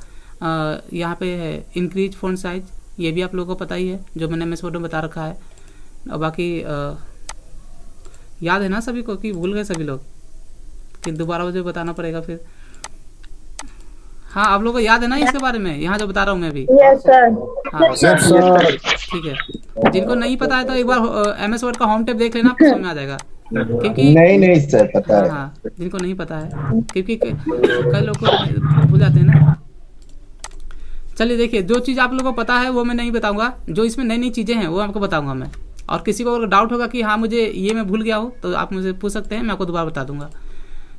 यहाँ पे है इंक्रीज फॉन्ट साइज, ये भी आप लोगों को पता ही है, जो मैंने MS वर्ड में बता रखा है। और बाकी याद है ना सभी को, कि भूल गए सभी लोग, कि दोबारा मुझे बताना पड़ेगा फिर। हाँ आप लोगों को याद है ना इसके बारे में, यहाँ जो बता रहा हूँ मैं अभी? Yes sir. हाँ ठीक है। जिनको नहीं पता है तो एक बार MS वर्ड का होम टैब देख लेना, आपको समझ में आ जाएगा। क्योंकि नहीं सर पता है। हाँ, जिनको नहीं पता है, क्योंकि कई लोग को भूल जाते हैं ना। चलिए देखिए, जो चीज़ आप लोगों को पता है वो मैं नहीं बताऊंगा, जो इसमें नई नई चीज़ें हैं वो आपको बताऊंगा मैं। और किसी को अगर डाउट होगा कि हाँ मुझे ये मैं भूल गया हूँ तो आप मुझे पूछ सकते हैं, मैं आपको दोबारा बता दूंगा।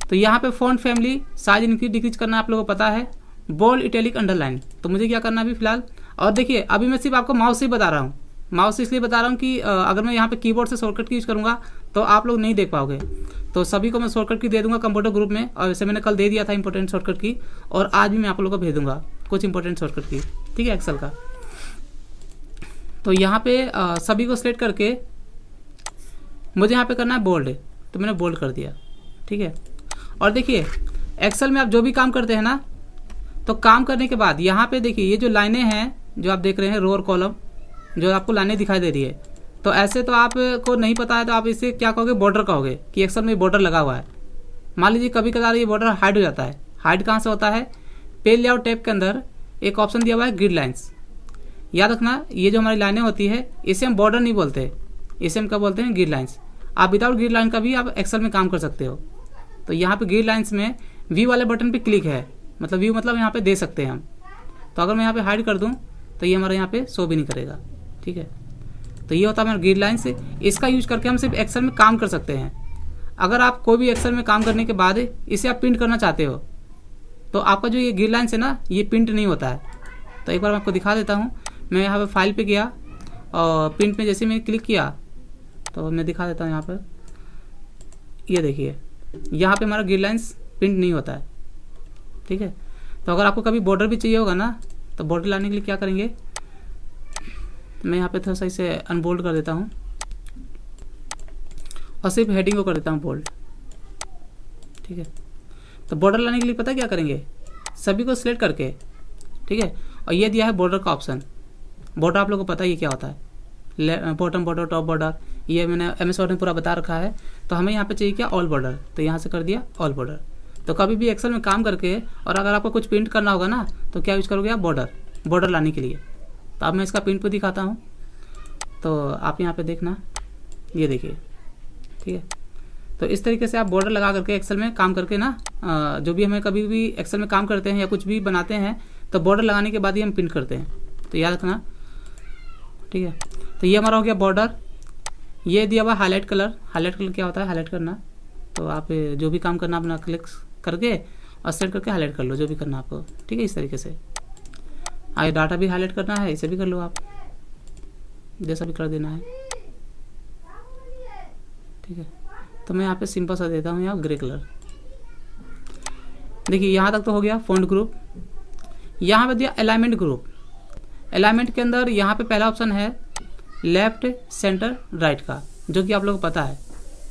तो यहाँ पे font family size increase decrease करना आप लोगों को पता है, बोल्ड इटैलिक अंडरलाइन। तो मुझे क्या करना अभी फिलहाल, और देखिए अभी मैं सिर्फ आपको माउस से ही बता रहा हूँ, माउस इसलिए बता रहा हूँ कि अगर मैं यहाँ पे कीबोर्ड से शॉर्टकट की यूज़ करूँगा तो आप लोग नहीं देख पाओगे। तो सभी को मैं शॉर्टकट की दे दूंगा कंप्यूटर ग्रुप में, और वैसे मैंने कल दे दिया था इंपॉर्टेंट शॉर्टकट की, और आज भी मैं आप लोगों को भेज दूंगा कुछ इंपॉर्टेंट शॉर्टकट की, ठीक है, एक्सेल का। तो यहाँ पे सभी को सिलेक्ट करके मुझे यहाँ पे करना है बोल्ड, तो मैंने बोल्ड कर दिया, ठीक है। और देखिए एक्सेल में आप जो भी काम करते हैं ना, तो काम करने के बाद यहाँ पे देखिए ये जो लाइनें हैं जो आप देख रहे हैं, रो और कॉलम जो आपको लाइनें दिखाई दे रही है, तो ऐसे तो आपको नहीं पता है तो आप इसे क्या कहोगे, बॉर्डर कहोगे कि एक्सेल में बॉर्डर लगा हुआ है। मान लीजिए कभी कभार ये बॉर्डर हाइड हो जाता है। हाइड कहाँ से होता है, पेज लेआउट टैब के अंदर एक ऑप्शन दिया हुआ है ग्रिड लाइन्स। याद रखना ये जो हमारी लाइनें होती है इसे हम बॉर्डर नहीं बोलते, इसे हम क्या बोलते हैं, ग्रिड लाइन्स। आप विदाउट ग्रिड लाइन का भी आप एक्सेल में काम कर सकते हो। तो यहाँ पे ग्रिड लाइन्स में व्यू वाले बटन पे क्लिक है, मतलब व्यू मतलब यहाँ पे दे सकते हैं हम। तो अगर मैं यहाँ पे हाइड कर दूँ तो ये हमारे यहाँ पे शो भी नहीं करेगा, ठीक है। तो ये होता है हमारा ग्रिड लाइन्स। इसका यूज करके हम सिर्फ एक्सेल में काम कर सकते हैं। अगर आप कोई भी एक्सेल में काम करने के बाद इसे आप प्रिंट करना चाहते हो तो आपका जो ये ग्रिड लाइन्स है ना, ये प्रिंट नहीं होता है। तो एक बार मैं आपको दिखा देता हूँ। मैं यहाँ पे फाइल पे गया और प्रिंट में जैसे मैंने क्लिक किया तो मैं दिखा देता हूँ यहाँ पर। ये देखिए यहाँ पे हमारा ग्रिड लाइन्स प्रिंट नहीं होता है, ठीक है। तो अगर आपको कभी बॉर्डर भी चाहिए होगा ना, तो बॉर्डर लाने के लिए क्या करेंगे, मैं यहाँ पे थोड़ा सा इसे अनबोल्ड कर देता हूँ और सिर्फ हेडिंग को कर देता हूँ बोल्ड, ठीक है। तो बॉर्डर लाने के लिए पता क्या करेंगे, सभी को सिलेक्ट करके, ठीक है, और ये दिया है बॉर्डर का ऑप्शन। बॉर्डर आप लोगों को पता है ये क्या होता है, बॉटम बॉर्डर, टॉप बॉर्डर, ये मैंने MS वर्ड में पूरा बता रखा है। तो हमें यहाँ पे चाहिए क्या, ऑल बॉर्डर, तो यहाँ से कर दिया ऑल बॉर्डर। तो कभी भी एक्सेल में काम करके और अगर आपको कुछ प्रिंट करना होगा ना, तो क्या यूज़ करोगे आप, बॉर्डर लाने के लिए। तो अब मैं इसका प्रिंट पे दिखाता हूँ, तो आप यहाँ पे देखना, ये देखिए, ठीक है। तो इस तरीके से आप बॉर्डर लगा करके एक्सेल में काम करके ना, जो भी हमें कभी भी एक्सेल में काम करते हैं या कुछ भी बनाते हैं तो बॉर्डर लगाने के बाद ही हम प्रिंट करते हैं, तो याद रखना, ठीक है। तो ये हमारा हो गया बॉर्डर। ये दिया हुआ हाईलाइट कलर क्या होता है, हाईलाइट करना। तो आप जो भी काम करना अपना क्लिक करके और सेट करके हाईलाइट कर लो, जो भी करना आपको, ठीक है, इस तरीके से। आगे डाटा भी हाईलाइट करना है, इसे भी कर लो आप, जैसा भी कर देना है, ठीक है। तो मैं यहाँ पे सिंपल सा देता हूँ यहाँ ग्रे कलर। देखिए यहाँ तक तो हो गया फ़ॉन्ट ग्रुप। यहाँ पे दिया अलाइनमेंट ग्रुप। अलाइनमेंट के अंदर यहाँ पे पहला ऑप्शन है लेफ्ट, सेंटर, राइट का, जो कि आप लोगों को पता है।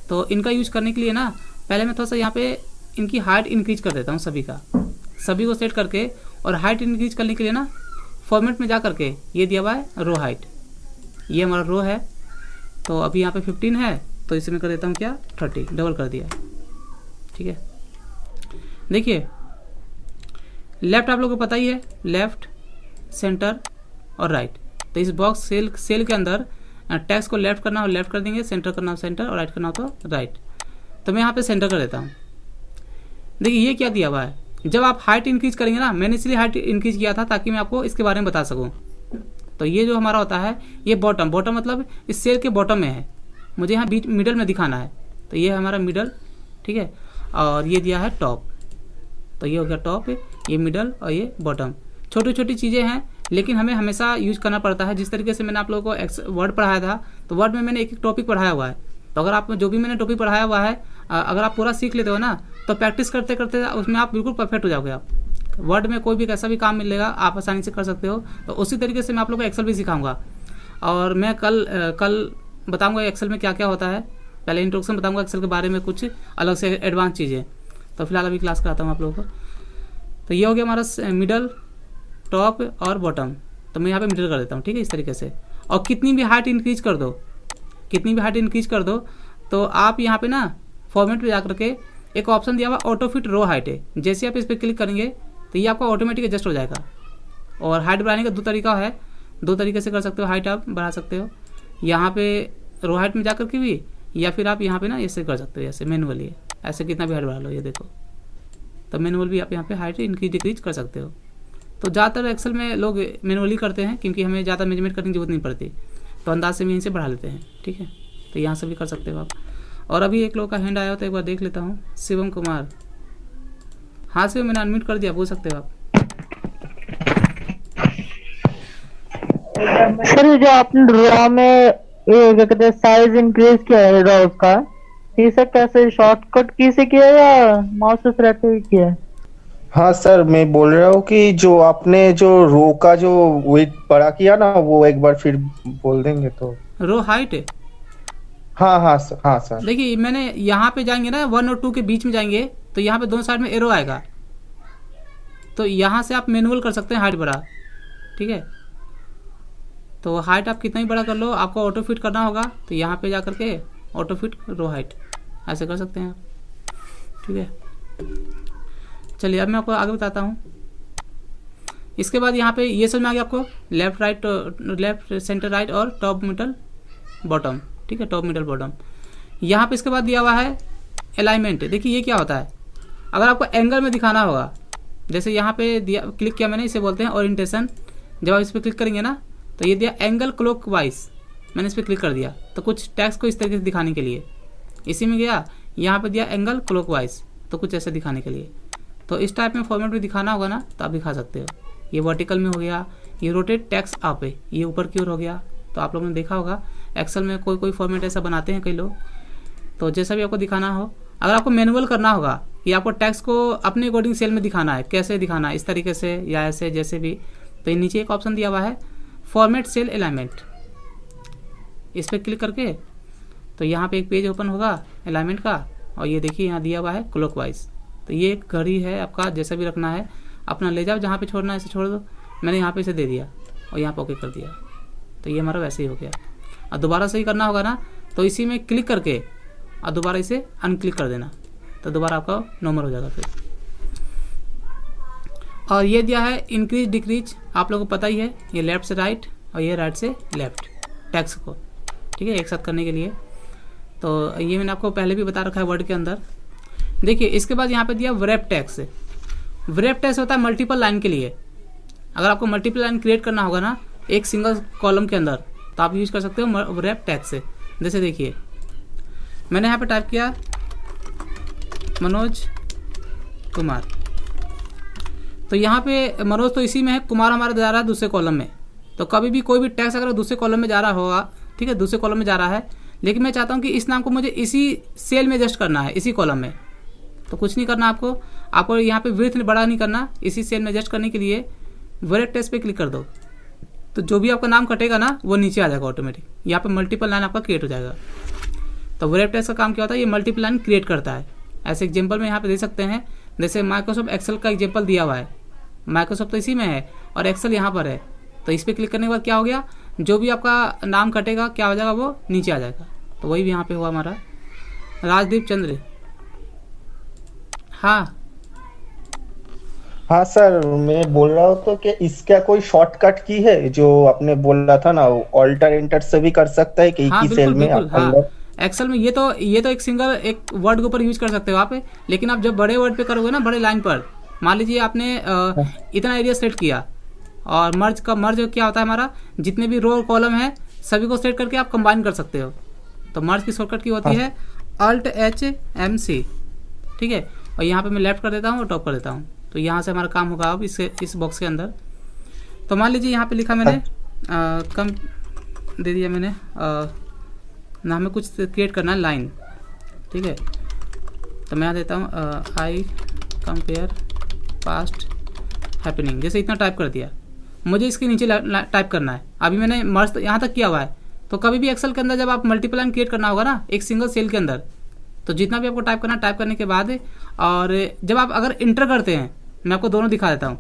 तो इनका यूज करने के लिए ना, पहले मैं थोड़ा सा यहाँ पे इनकी हाइट इंक्रीज कर देता हूँ, सभी को सेट करके। और हाइट इंक्रीज करने के लिए ना, फॉर्मेट में जा करके ये दिया हुआ है रो हाइट, ये हमारा रो है। तो अभी यहाँ पे 15 है, तो इसे मैं कर देता हूँ क्या, 30, डबल कर दिया, ठीक है। देखिए लेफ्ट आप लोगों को पता ही है, लेफ्ट, सेंटर और राइट। तो इस बॉक्स सेल के अंदर टेक्स्ट को लेफ्ट करना हो लेफ्ट कर देंगे, सेंटर करना हो सेंटर और राइट करना हो तो राइट। तो मैं यहाँ पे सेंटर कर देता हूँ। देखिए ये क्या दिया हुआ है, जब आप हाइट इंक्रीज करेंगे ना, मैंने इसलिए हाइट इंक्रीज किया था ताकि मैं आपको इसके बारे में बता सकूँ। तो ये जो हमारा होता है, ये बॉटम मतलब इस सेल के बॉटम में है, मुझे यहाँ बीच मिडल में दिखाना है। तो ये हमारा मिडल, ठीक है। और ये दिया है टॉप, तो ये हो गया टॉप, ये मिडल और ये बॉटम। छोटी छोटी चीज़ें हैं, लेकिन हमें हमेशा यूज करना पड़ता है। जिस तरीके से मैंने आप लोगों को वर्ड पढ़ाया था, तो वर्ड में मैंने एक एक टॉपिक पढ़ाया हुआ है। तो अगर आप जो भी मैंने टॉपिक पढ़ाया हुआ है, अगर आप पूरा सीख लेते हो ना, तो प्रैक्टिस करते करते उसमें आप बिल्कुल परफेक्ट हो जाओगे। आप वर्ड में कोई भी कैसा भी काम मिलेगा आप आसानी से कर सकते हो। तो उसी तरीके से मैं आप लोगों को एक्सेल भी सिखाऊंगा, और मैं कल बताऊंगा एक्सेल में क्या क्या होता है। पहले इंट्रोडक्शन बताऊंगा एक्सेल के बारे में, कुछ अलग से एडवांस चीज़ें। तो फिलहाल अभी क्लास कराता हूँ आप लोगों को। तो ये हो गया हमारा मिडल, टॉप और बॉटम। तो मैं यहाँ पे मिडल कर देता हूँ, ठीक है, इस तरीके से। और कितनी भी हाइट इंक्रीज कर दो, तो आप यहाँ पे ना फॉर्मेट पे जाकर के एक ऑप्शन दिया हुआ ऑटो फिट रो हाइट है। जैसे आप इस पर क्लिक करेंगे तो ये आपका ऑटोमेटिक एडजस्ट हो जाएगा। और हाइट बढ़ाने का 2 तरीका है, 2 तरीके से कर सकते हो। हाइट आप बढ़ा सकते हो यहाँ पे रो हाइट में जाकर के भी, या फिर आप यहाँ पे ना ऐसे कर सकते हो, जैसे मैनुअली ऐसे कितना भी हाइट बढ़ा लो, ये देखो। तो मैनुअल भी आप यहाँ पे हाइट इंक्रीज डिक्रीज कर सकते हो। तो ज़्यादातर एक्सेल में लोग मैनुअली करते हैं, क्योंकि हमें ज़्यादा मेजरमेंट करने की जरूरत नहीं पड़ती। तो अंदाज से हम यहीं से बढ़ा लेते हैं, ठीक है। तो यहाँ से भी कर सकते हो आप। और अभी एक लोग का हैंड आया हो तो एक बार देख लेता हूँ, शिवम कुमार। हाँ शिवम, मैंने अनम्यूट कर दिया, बोल सकते हो आप। सर जो आपने रॉ में ये क्या कहते हैं साइज इंक्रीज किया है रॉ का, ये सर कैसे शॉर्टकट की से किया या माउस से सेलेक्ट किया है? हाँ सर, मैं बोल रहा हूँ कि जो आपने जो रो का जो वेट बड़ा किया ना, वो एक बार फिर बोल देंगे तो। रो हाइट, हाँ हाँ सर, हाँ सर। देखिए मैंने यहाँ पे जाएंगे ना 1 और 2 के बीच में जाएंगे तो यहाँ पे दोनों साइड में एरो आएगा, तो यहाँ से आप मैनुअल कर सकते हैं हाइट बड़ा, ठीक है। तो हाइट आप कितना ही बड़ा कर लो, आपको ऑटो फिट करना होगा तो यहाँ पे जा करके ऑटो फिट रो हाइट ऐसे कर सकते हैं आप, ठीक है। चलिए अब मैं आपको आगे बताता हूँ। इसके बाद यहाँ पे ये समझ में आ गया आपको, left right, left centre right और टॉप मिडल बॉटम, ठीक है, टॉप मिडल बॉटम। यहाँ पे इसके बाद दिया हुआ है अलाइनमेंट। देखिए ये क्या होता है, अगर आपको एंगल में दिखाना होगा, जैसे यहाँ पे दिया, क्लिक किया मैंने, इसे बोलते हैं ओरिएंटेशन। जब आप इस पर क्लिक करेंगे ना तो ये दिया एंगल क्लॉकवाइज, मैंने इस पर क्लिक कर दिया तो कुछ टेक्स्ट को इस तरीके से दिखाने के लिए। इसी में गया, यहाँ पे दिया एंगल क्लॉकवाइज, तो कुछ ऐसे दिखाने के लिए। तो इस टाइप में फॉर्मेट में दिखाना होगा ना तो आप दिखा सकते हो। ये वर्टिकल में हो गया, ये रोटेट टेक्स्ट अप है, ये ऊपर की ओर हो गया। तो आप लोगों ने देखा होगा एक्सेल में कोई कोई फॉर्मेट ऐसा बनाते हैं कई लोग, तो जैसा भी आपको दिखाना हो। अगर आपको मैनुअल करना होगा कि आपको टेक्स्ट को अपने अकॉर्डिंग सेल में दिखाना है, कैसे दिखाना है, इस तरीके से या ऐसे, जैसे भी, तो ये नीचे एक ऑप्शन दिया हुआ है फॉर्मेट सेल अलाइनमेंट। इस पर क्लिक करके तो यहाँ पे एक पेज ओपन होगा अलाइनमेंट का, और ये देखिए यहाँ दिया हुआ है क्लॉकवाइज। तो ये एक घड़ी है आपका, जैसा भी रखना है अपना ले जाओ, जहाँ पे छोड़ना है इसे छोड़ दो। मैंने यहाँ पे इसे दे दिया और यहाँ पे ओके कर दिया, तो ये हमारा वैसे ही हो गया। और दोबारा सही करना होगा ना तो इसी में क्लिक करके और दोबारा इसे अनक्लिक कर देना, तो दोबारा आपका नॉर्मल हो जाएगा फिर। और ये दिया है इंक्रीज डिक्रीज, आप लोगों को पता ही है, ये लेफ्ट से राइट और ये राइट से लेफ्ट टेक्स्ट को, ठीक है, एक साथ करने के लिए। तो ये मैंने आपको पहले भी बता रखा है वर्ड के अंदर। देखिए इसके बाद यहाँ पे दिया व्रैप टेक्स्ट। व्रैप टेक्स्ट होता है मल्टीपल लाइन के लिए। अगर आपको मल्टीपल लाइन क्रिएट करना होगा ना एक सिंगल कॉलम के अंदर, तो आप यूज कर सकते हो व्रैप टेक्स्ट से। जैसे देखिए मैंने यहाँ पे टाइप किया मनोज कुमार, तो यहाँ पे मनोज तो इसी में है, कुमार हमारा जा रहा है दूसरे कॉलम में। तो कभी भी कोई भी टेक्स्ट अगर दूसरे कॉलम में जा रहा होगा, ठीक है, दूसरे कॉलम में जा रहा है, लेकिन मैं चाहता हूँ कि इस नाम को मुझे इसी सेल में एडजस्ट करना है, इसी कॉलम में, तो कुछ नहीं करना आपको यहाँ पे विड्थ बड़ा नहीं करना। इसी सेल में एडजस्ट करने के लिए व्रैप टेक्स्ट पे क्लिक कर दो, तो जो भी आपका नाम कटेगा ना वो नीचे आ जाएगा ऑटोमेटिक। यहाँ पे मल्टीपल लाइन आपका क्रिएट हो जाएगा। तो व्रैप टेक्स्ट का काम क्या होता है, ये मल्टीपल लाइन क्रिएट करता है। ऐसे एग्जाम्पल में यहाँ पे दे सकते हैं, जैसे माइक्रोसॉफ्ट एक्सेल का एग्जाम्पल दिया हुआ है। माइक्रोसॉफ्ट तो इसी में है और एक्सेल यहाँ पर है, तो इस पर क्लिक करने के बाद क्या हो गया, जो भी आपका नाम कटेगा क्या हो जाएगा, वो नीचे आ जाएगा। तो वही भी यहाँ पे हुआ हमारा राजदीप चंद्र। हाँ सर, मैं बोल रहा हूँ तो कि इसका कोई शॉर्टकट की है जो आपने बोला था ना, ऑल्टर एंटर से भी कर सकता है कि एक ही सेल में अंदर। एक्सेल में ये तो एक सिंगल एक वर्ड के ऊपर यूज कर सकते हो आप, लेकिन आप जब बड़े वर्ड पे करोगे ना, बड़े लाइन पर, मान लीजिए आपने इतना एरिया सेलेक्ट किया, और मर्ज क्या होता है हमारा, जितने भी रो और कॉलम है सभी को सेलेक्ट करके आप कंबाइन कर सकते हो। तो मर्ज की शॉर्टकट की होती है Alt+H+MC, ठीक है। और यहाँ पे मैं लेफ्ट कर देता हूँ और टॉप कर देता हूँ, तो यहाँ से हमारा काम होगा अब इस बॉक्स के अंदर। तो मान लीजिए यहाँ पे लिखा मैंने कम दे दिया मैंने ना, हमें कुछ क्रिएट करना है लाइन, ठीक है। तो मैं यहाँ देता हूँ आई कंपेयर पास्ट हैपनिंग, जैसे इतना टाइप कर दिया। मुझे इसके नीचे टाइप करना है। अभी मैंने मर्ज यहाँ तक किया हुआ है। तो कभी भी एक्सेल के अंदर जब आप मल्टीपल लाइन क्रिएट करना होगा ना एक सिंगल सेल के अंदर, तो जितना भी आपको टाइप करना, टाइप करने के बाद, और जब आप अगर इंटर करते हैं, मैं आपको दोनों दिखा देता हूँ।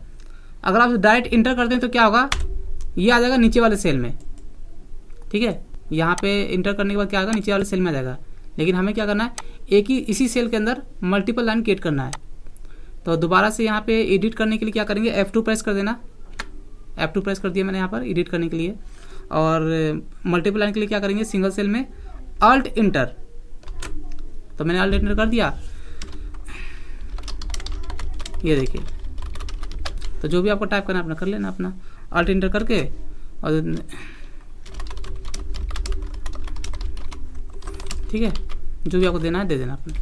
अगर आप डायरेक्ट इंटर करते हैं तो क्या होगा, ये आ जाएगा नीचे वाले सेल में, ठीक है। यहाँ पे इंटर करने के बाद क्या आएगा, नीचे वाले सेल में आ जाएगा। लेकिन हमें क्या करना है, एक ही इसी सेल के अंदर मल्टीपल लाइन क्रिएट करना है। तो दोबारा से यहाँ पे एडिट करने के लिए क्या करेंगे, F2 प्रेस कर देना। F2 प्रेस कर दिया मैंने यहाँ पर एडिट करने के लिए। और मल्टीपल लाइन के लिए क्या करेंगे, सिंगल सेल में Alt इंटर। तो मैंने Alt इंटर कर दिया, ये देखिए। तो जो भी आपको टाइप करना है अपना कर लेना, अपना Alt इंटर करके। और ठीक है, जो भी आपको देना है दे देना, अपने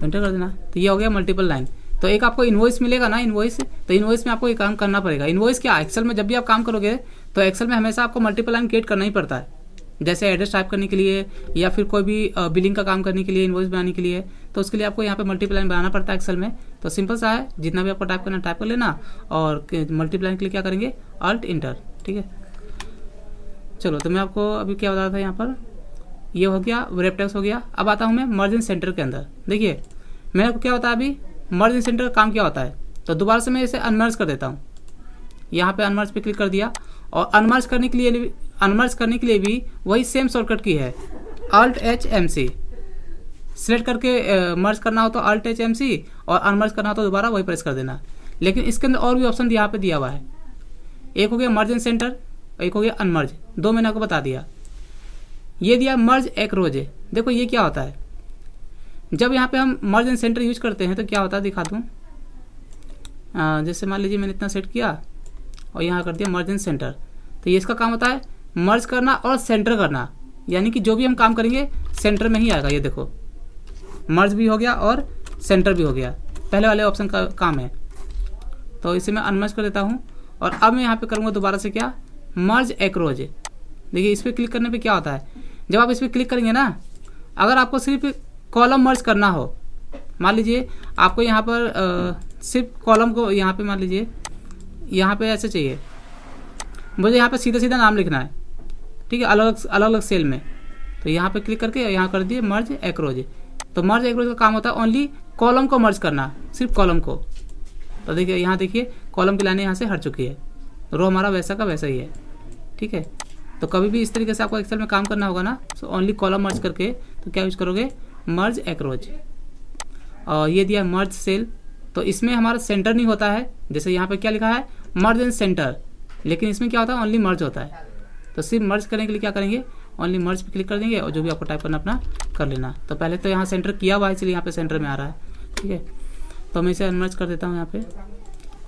एंटर कर देना। तो ये हो गया मल्टीपल लाइन। तो एक आपको इन्वॉइस मिलेगा ना, इन्वॉइस, तो इन्वॉइस में आपको ये काम करना पड़ेगा। इन्वॉइस क्या, एक्सेल में जब भी आप काम करोगे तो एक्सेल में हमेशा आपको मल्टीपल लाइन क्रिएट करना ही पड़ता है। जैसे एड्रेस टाइप करने के लिए या फिर कोई भी बिलिंग का काम करने के लिए, इन्वॉइस बनाने के लिए, तो उसके लिए आपको यहाँ पे मल्टीपल लाइन बनाना पड़ता है एक्सेल में। तो सिंपल सा है, जितना भी आपको टाइप करना टाइप कर लेना, और मल्टीपल लाइन के लिए क्या करेंगे, अल्ट इंटर। ठीक है, चलो तो मैं आपको अभी क्या बता रहा था, यहाँ पर ये हो गया, रेप टेक्स्ट हो गया। अब आता हूँ मैं मर्ज इन सेंटर के अंदर। देखिए मैंने आपको क्या बताया अभी, मर्ज इन सेंटर का काम क्या होता है। तो दोबारा से मैं इसे अनमर्ज कर देता हूँ। यहाँ पे अनमर्ज पे क्लिक कर दिया, और अनमर्ज करने के लिए भी वही सेम शॉर्टकट की है, alt H M C. Select करके मर्ज करना हो तो अल्ट एच एम सी, और अनमर्ज करना हो तो दोबारा वही प्रेस कर देना। लेकिन इसके अंदर और भी ऑप्शन यहाँ पे दिया हुआ है। एक हो गया मर्ज इन सेंटर, एक हो गया अनमर्ज, दो मैंने आपको बता दिया। ये दिया मर्ज एक रोज। देखो ये क्या होता है, जब यहाँ पे हम मर्ज इन सेंटर यूज करते हैं तो क्या होता है, दिखा दूँ। जैसे मान लीजिए मैंने इतना सेट किया और यहाँ कर दिया मर्ज इन सेंटर, तो ये इसका काम होता है मर्ज करना और सेंटर करना, यानी कि जो भी हम काम करेंगे सेंटर में ही आएगा। ये देखो मर्ज भी हो गया और सेंटर भी हो गया, पहले वाले ऑप्शन का काम है। तो इसे मैं अनमर्ज कर देता हूँ, और अब मैं यहाँ पे करूँगा दोबारा से क्या, मर्ज एक रोज। देखिए इस पर क्लिक करने पे क्या होता है, जब आप इस पर क्लिक करेंगे ना, अगर आपको सिर्फ कॉलम मर्ज करना हो, मान लीजिए आपको यहाँ पर सिर्फ कॉलम को यहाँ पे मान लीजिए यहाँ पे ऐसे चाहिए, मुझे यहाँ पे सीधा सीधा नाम लिखना है, ठीक है, अलग अलग सेल में। तो यहाँ पे क्लिक करके यहाँ कर दिए मर्ज एक्रोज। तो मर्ज एक्रोज का काम होता है ओनली कॉलम को मर्ज करना, सिर्फ कॉलम को। तो देखिए यहाँ देखिए कॉलम की लाइनें यहाँ से हट चुकी है, रो हमारा वैसा का वैसा ही है। ठीक है, तो कभी भी इस तरीके से आपको एक्सेल में काम करना होगा ना, तो ओनली कॉलम मर्ज करके तो क्या यूज करोगे, मर्ज एक्रोज। और ये दिया मर्ज सेल, तो इसमें हमारा सेंटर नहीं होता है, जैसे यहाँ पे क्या लिखा है मर्ज एंड सेंटर, लेकिन इसमें क्या होता है ओनली मर्ज होता है। तो सिर्फ मर्ज करने के लिए क्या करेंगे, ओनली मर्ज पे क्लिक कर देंगे, और जो भी आपको टाइप करना अपना कर लेना। तो पहले तो यहाँ सेंटर किया हुआ है, इसलिए यहाँ पे सेंटर में आ रहा है। ठीक है, तो मैं इसे अनमर्ज कर देता हूँ यहाँ पे,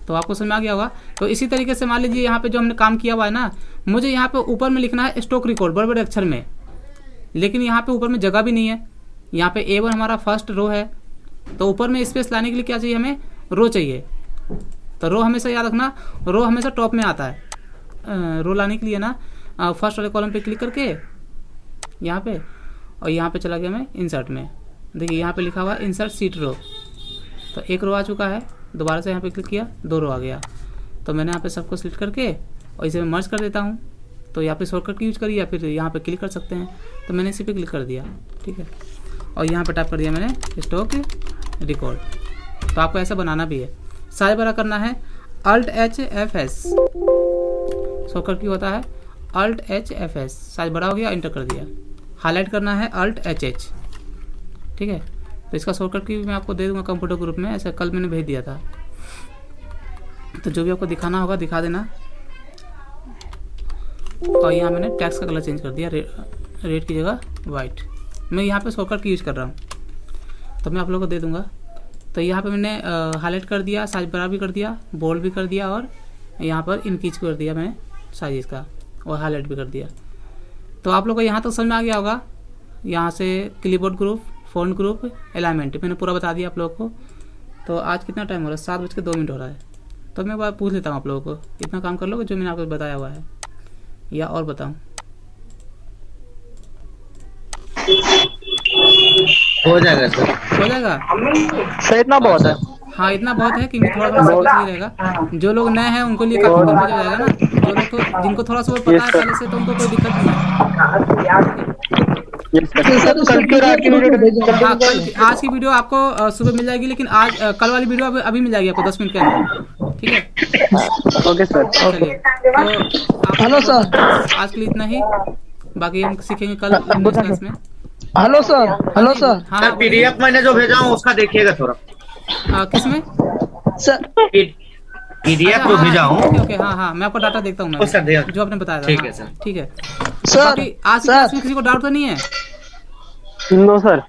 तो आपको समझ में आ गया होगा। तो इसी तरीके से मान लीजिए यहाँ पे जो हमने काम किया हुआ है ना, मुझे यहाँ पे ऊपर में लिखना है स्टॉक रिकॉर्ड बड़े बड़े अक्षर में, लेकिन यहाँ पे ऊपर में जगह भी नहीं है। यहाँ पे A1 हमारा फर्स्ट रो है, तो ऊपर में स्पेस लाने के लिए क्या चाहिए, हमें रो चाहिए। तो रो हमेशा याद रखना, रो हमेशा टॉप में आता है। रो लाने के लिए ना फर्स्ट वाले कॉलम पे क्लिक करके यहाँ पे, और यहाँ पे चला गया मैं इंसर्ट में। देखिए यहाँ पे लिखा हुआ है इंसर्ट सीट रो, तो एक रो आ चुका है। दोबारा से यहाँ पे क्लिक किया, दो रो आ गया। तो मैंने यहाँ पे सबको सिलेक्ट करके और इसे मैं मर्ज कर देता हूँ। तो यहाँ पे शॉर्टकट की यूज करिए, या फिर यहाँ पे क्लिक कर सकते हैं। तो मैंने इसी पे क्लिक कर दिया, ठीक है, और यहाँ पे टाइप कर दिया मैंने स्टॉक रिकॉर्ड। तो आपको ऐसा बनाना भी है। साइज बड़ा करना है alt H F S, shortcut की होता है alt H F S. Size बड़ा हो गया, एंटर कर दिया। हाईलाइट करना है अल्ट एच एच, ठीक है। तो इसका शॉर्टकट की भी मैं आपको दे दूंगा कंप्यूटर ग्रुप में, ऐसा कल मैंने भेज दिया था। तो जो भी आपको दिखाना होगा दिखा देना। और यहाँ मैंने टेक्स्ट का कलर चेंज कर दिया, रेड की जगह वाइट। मैं यहाँ पे शॉर्टकट की यूज़ कर रहा हूँ, तो मैं आप लोगों को दे दूंगा। तो यहाँ पे मैंने हाईलाइट कर दिया, साइज बड़ा भी कर दिया, बोल्ड भी कर दिया, और यहाँ पर इनक्रीज कर दिया मैंने साइज इसका, और हाईलाइट भी कर दिया। तो आप लोग को यहाँ तक समझ में आ गया होगा। यहाँ से clipboard group, font group, alignment मैंने पूरा बता दिया आप लोगों को। तो आज कितना टाइम हो रहा है, 7:02 हो रहा है। तो मैं बात पूछ लेता हूँ आप लोगों को, इतना काम कर लोगे जो मैंने आपको बताया हुआ है, या और बताऊँ? हो जाएगा सर, हो जाएगा सर, इतना बहुत है। हाँ इतना बहुत है, क्योंकि थोड़ा थोड़ा सब कुछ ही रहेगा। जो लोग नए हैं उनको लिए काफी कंफ्यूज हो जाएगा ना। जो लोग तो जिनको थोड़ा सा पता है पहले से, तो उनको कोई दिक्कत नहीं है। कल की रात की वीडियो हाँ, आज की वीडियो आपको सुबह मिल जाएगी, लेकिन आज कल वाली वीडियो अभी मिल जाएगी आपको 10 मिनट के अंदर, ठीक है। Okay sir. चलिए, तो हेलो सर, आज के लिए इतना ही, बाकी हम सीखेंगे कल क्लास में। Hello sir. Hello sir. हाँ पीडीएफ मैंने जो भेजा हूँ उसका देखिएगा थोड़ा। किसमें सर? पीडीएफ जो भेजा हूँ। ओके, हाँ मैं आपको डाटा देखता हूँ मैं, जो आपने बताया था। ठीक है सर, ठीक है सर। बाकी आज की क्लास में किसी को डाउट तो नहीं है? No sir.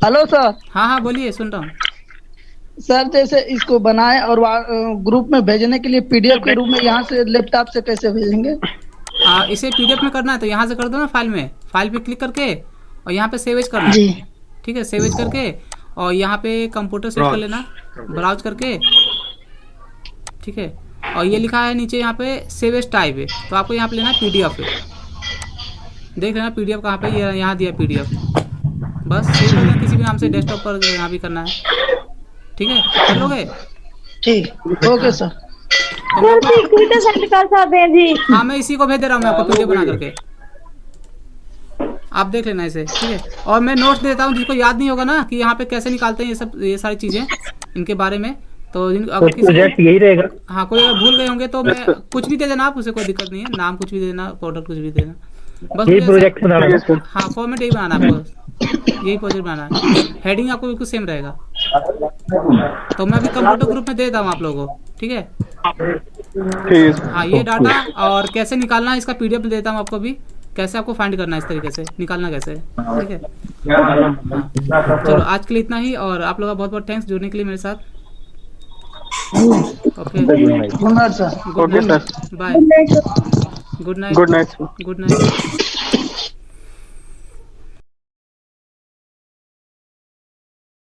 Hello sir. हाँ बोलिए, सुन रहा हूँ सर। जैसे इसको बनाए और ग्रुप में भेजने के लिए पीडीएफ के रूप में यहाँ से लैपटॉप से कैसे भेजेंगे? इसे पीडीएफ में करना है तो यहाँ से कर दो ना, फाइल में, फाइल पे क्लिक करके और यहाँ पे सेव एज करना जी। है, ठीक है। सेव एज करके और यहाँ पे कंप्यूटर सेट कर लेना, ब्राउज करके, ठीक है। और ये लिखा है नीचे यहाँ पे सेव एज टाइप है, तो आपको यहाँ पे लेना है PDF है। देख लेना PDF कहाँ पे, ये यहाँ दिया PDF। बस सेव कर लेना किसी भी नाम से, डेस्कटॉप पर यहाँ भी करना है, ठीक है। कर लोगे? ठीक, ओके सर। सेंड कर सकते हैं जी। हाँ मैं इसी को भेज दे रहा हूँ मैं आपको PDF बना करके, आप देख लेना इसे, ठीक है। और मैं नोट्स देता हूँ, जिसको याद नहीं होगा ना कि यहाँ पे कैसे निकालते हैं ये सारी चीज़ें इनके बारे में, तो अगर किसी प्रोजेक्ट यही रहेगा। हाँ कोई अगर भूल गए होंगे तो मैं कुछ भी दे देना, आप उसे कोई दिक्कत नहीं है, नाम कुछ भी देना, प्रोडक्ट कुछ भी देना, बस यही मुझे प्रोजेक्ट बनाना है इसको। हाँ फॉर्मेट यही बनाना है आपको, यही प्रोजेक्ट बनाना है। हेडिंग आपको बिल्कुल सेम रहेगा। तो मैं अभी कंप्यूटर ग्रुप में दे देता हूँ आप लोगों को, ठीक है। हाँ ये डाटा और कैसे निकालना है इसका PDF देता हूँ आपको अभी, कैसे आपको फाइंड करना है, इस तरीके से निकालना कैसे है, ठीक है। हाँ चलो आज के लिए इतना ही, और आप लोगों का बहुत बहुत थैंक्स जुड़ने के लिए मेरे साथ। Okay good night sir. Good night, bye, good night, good night.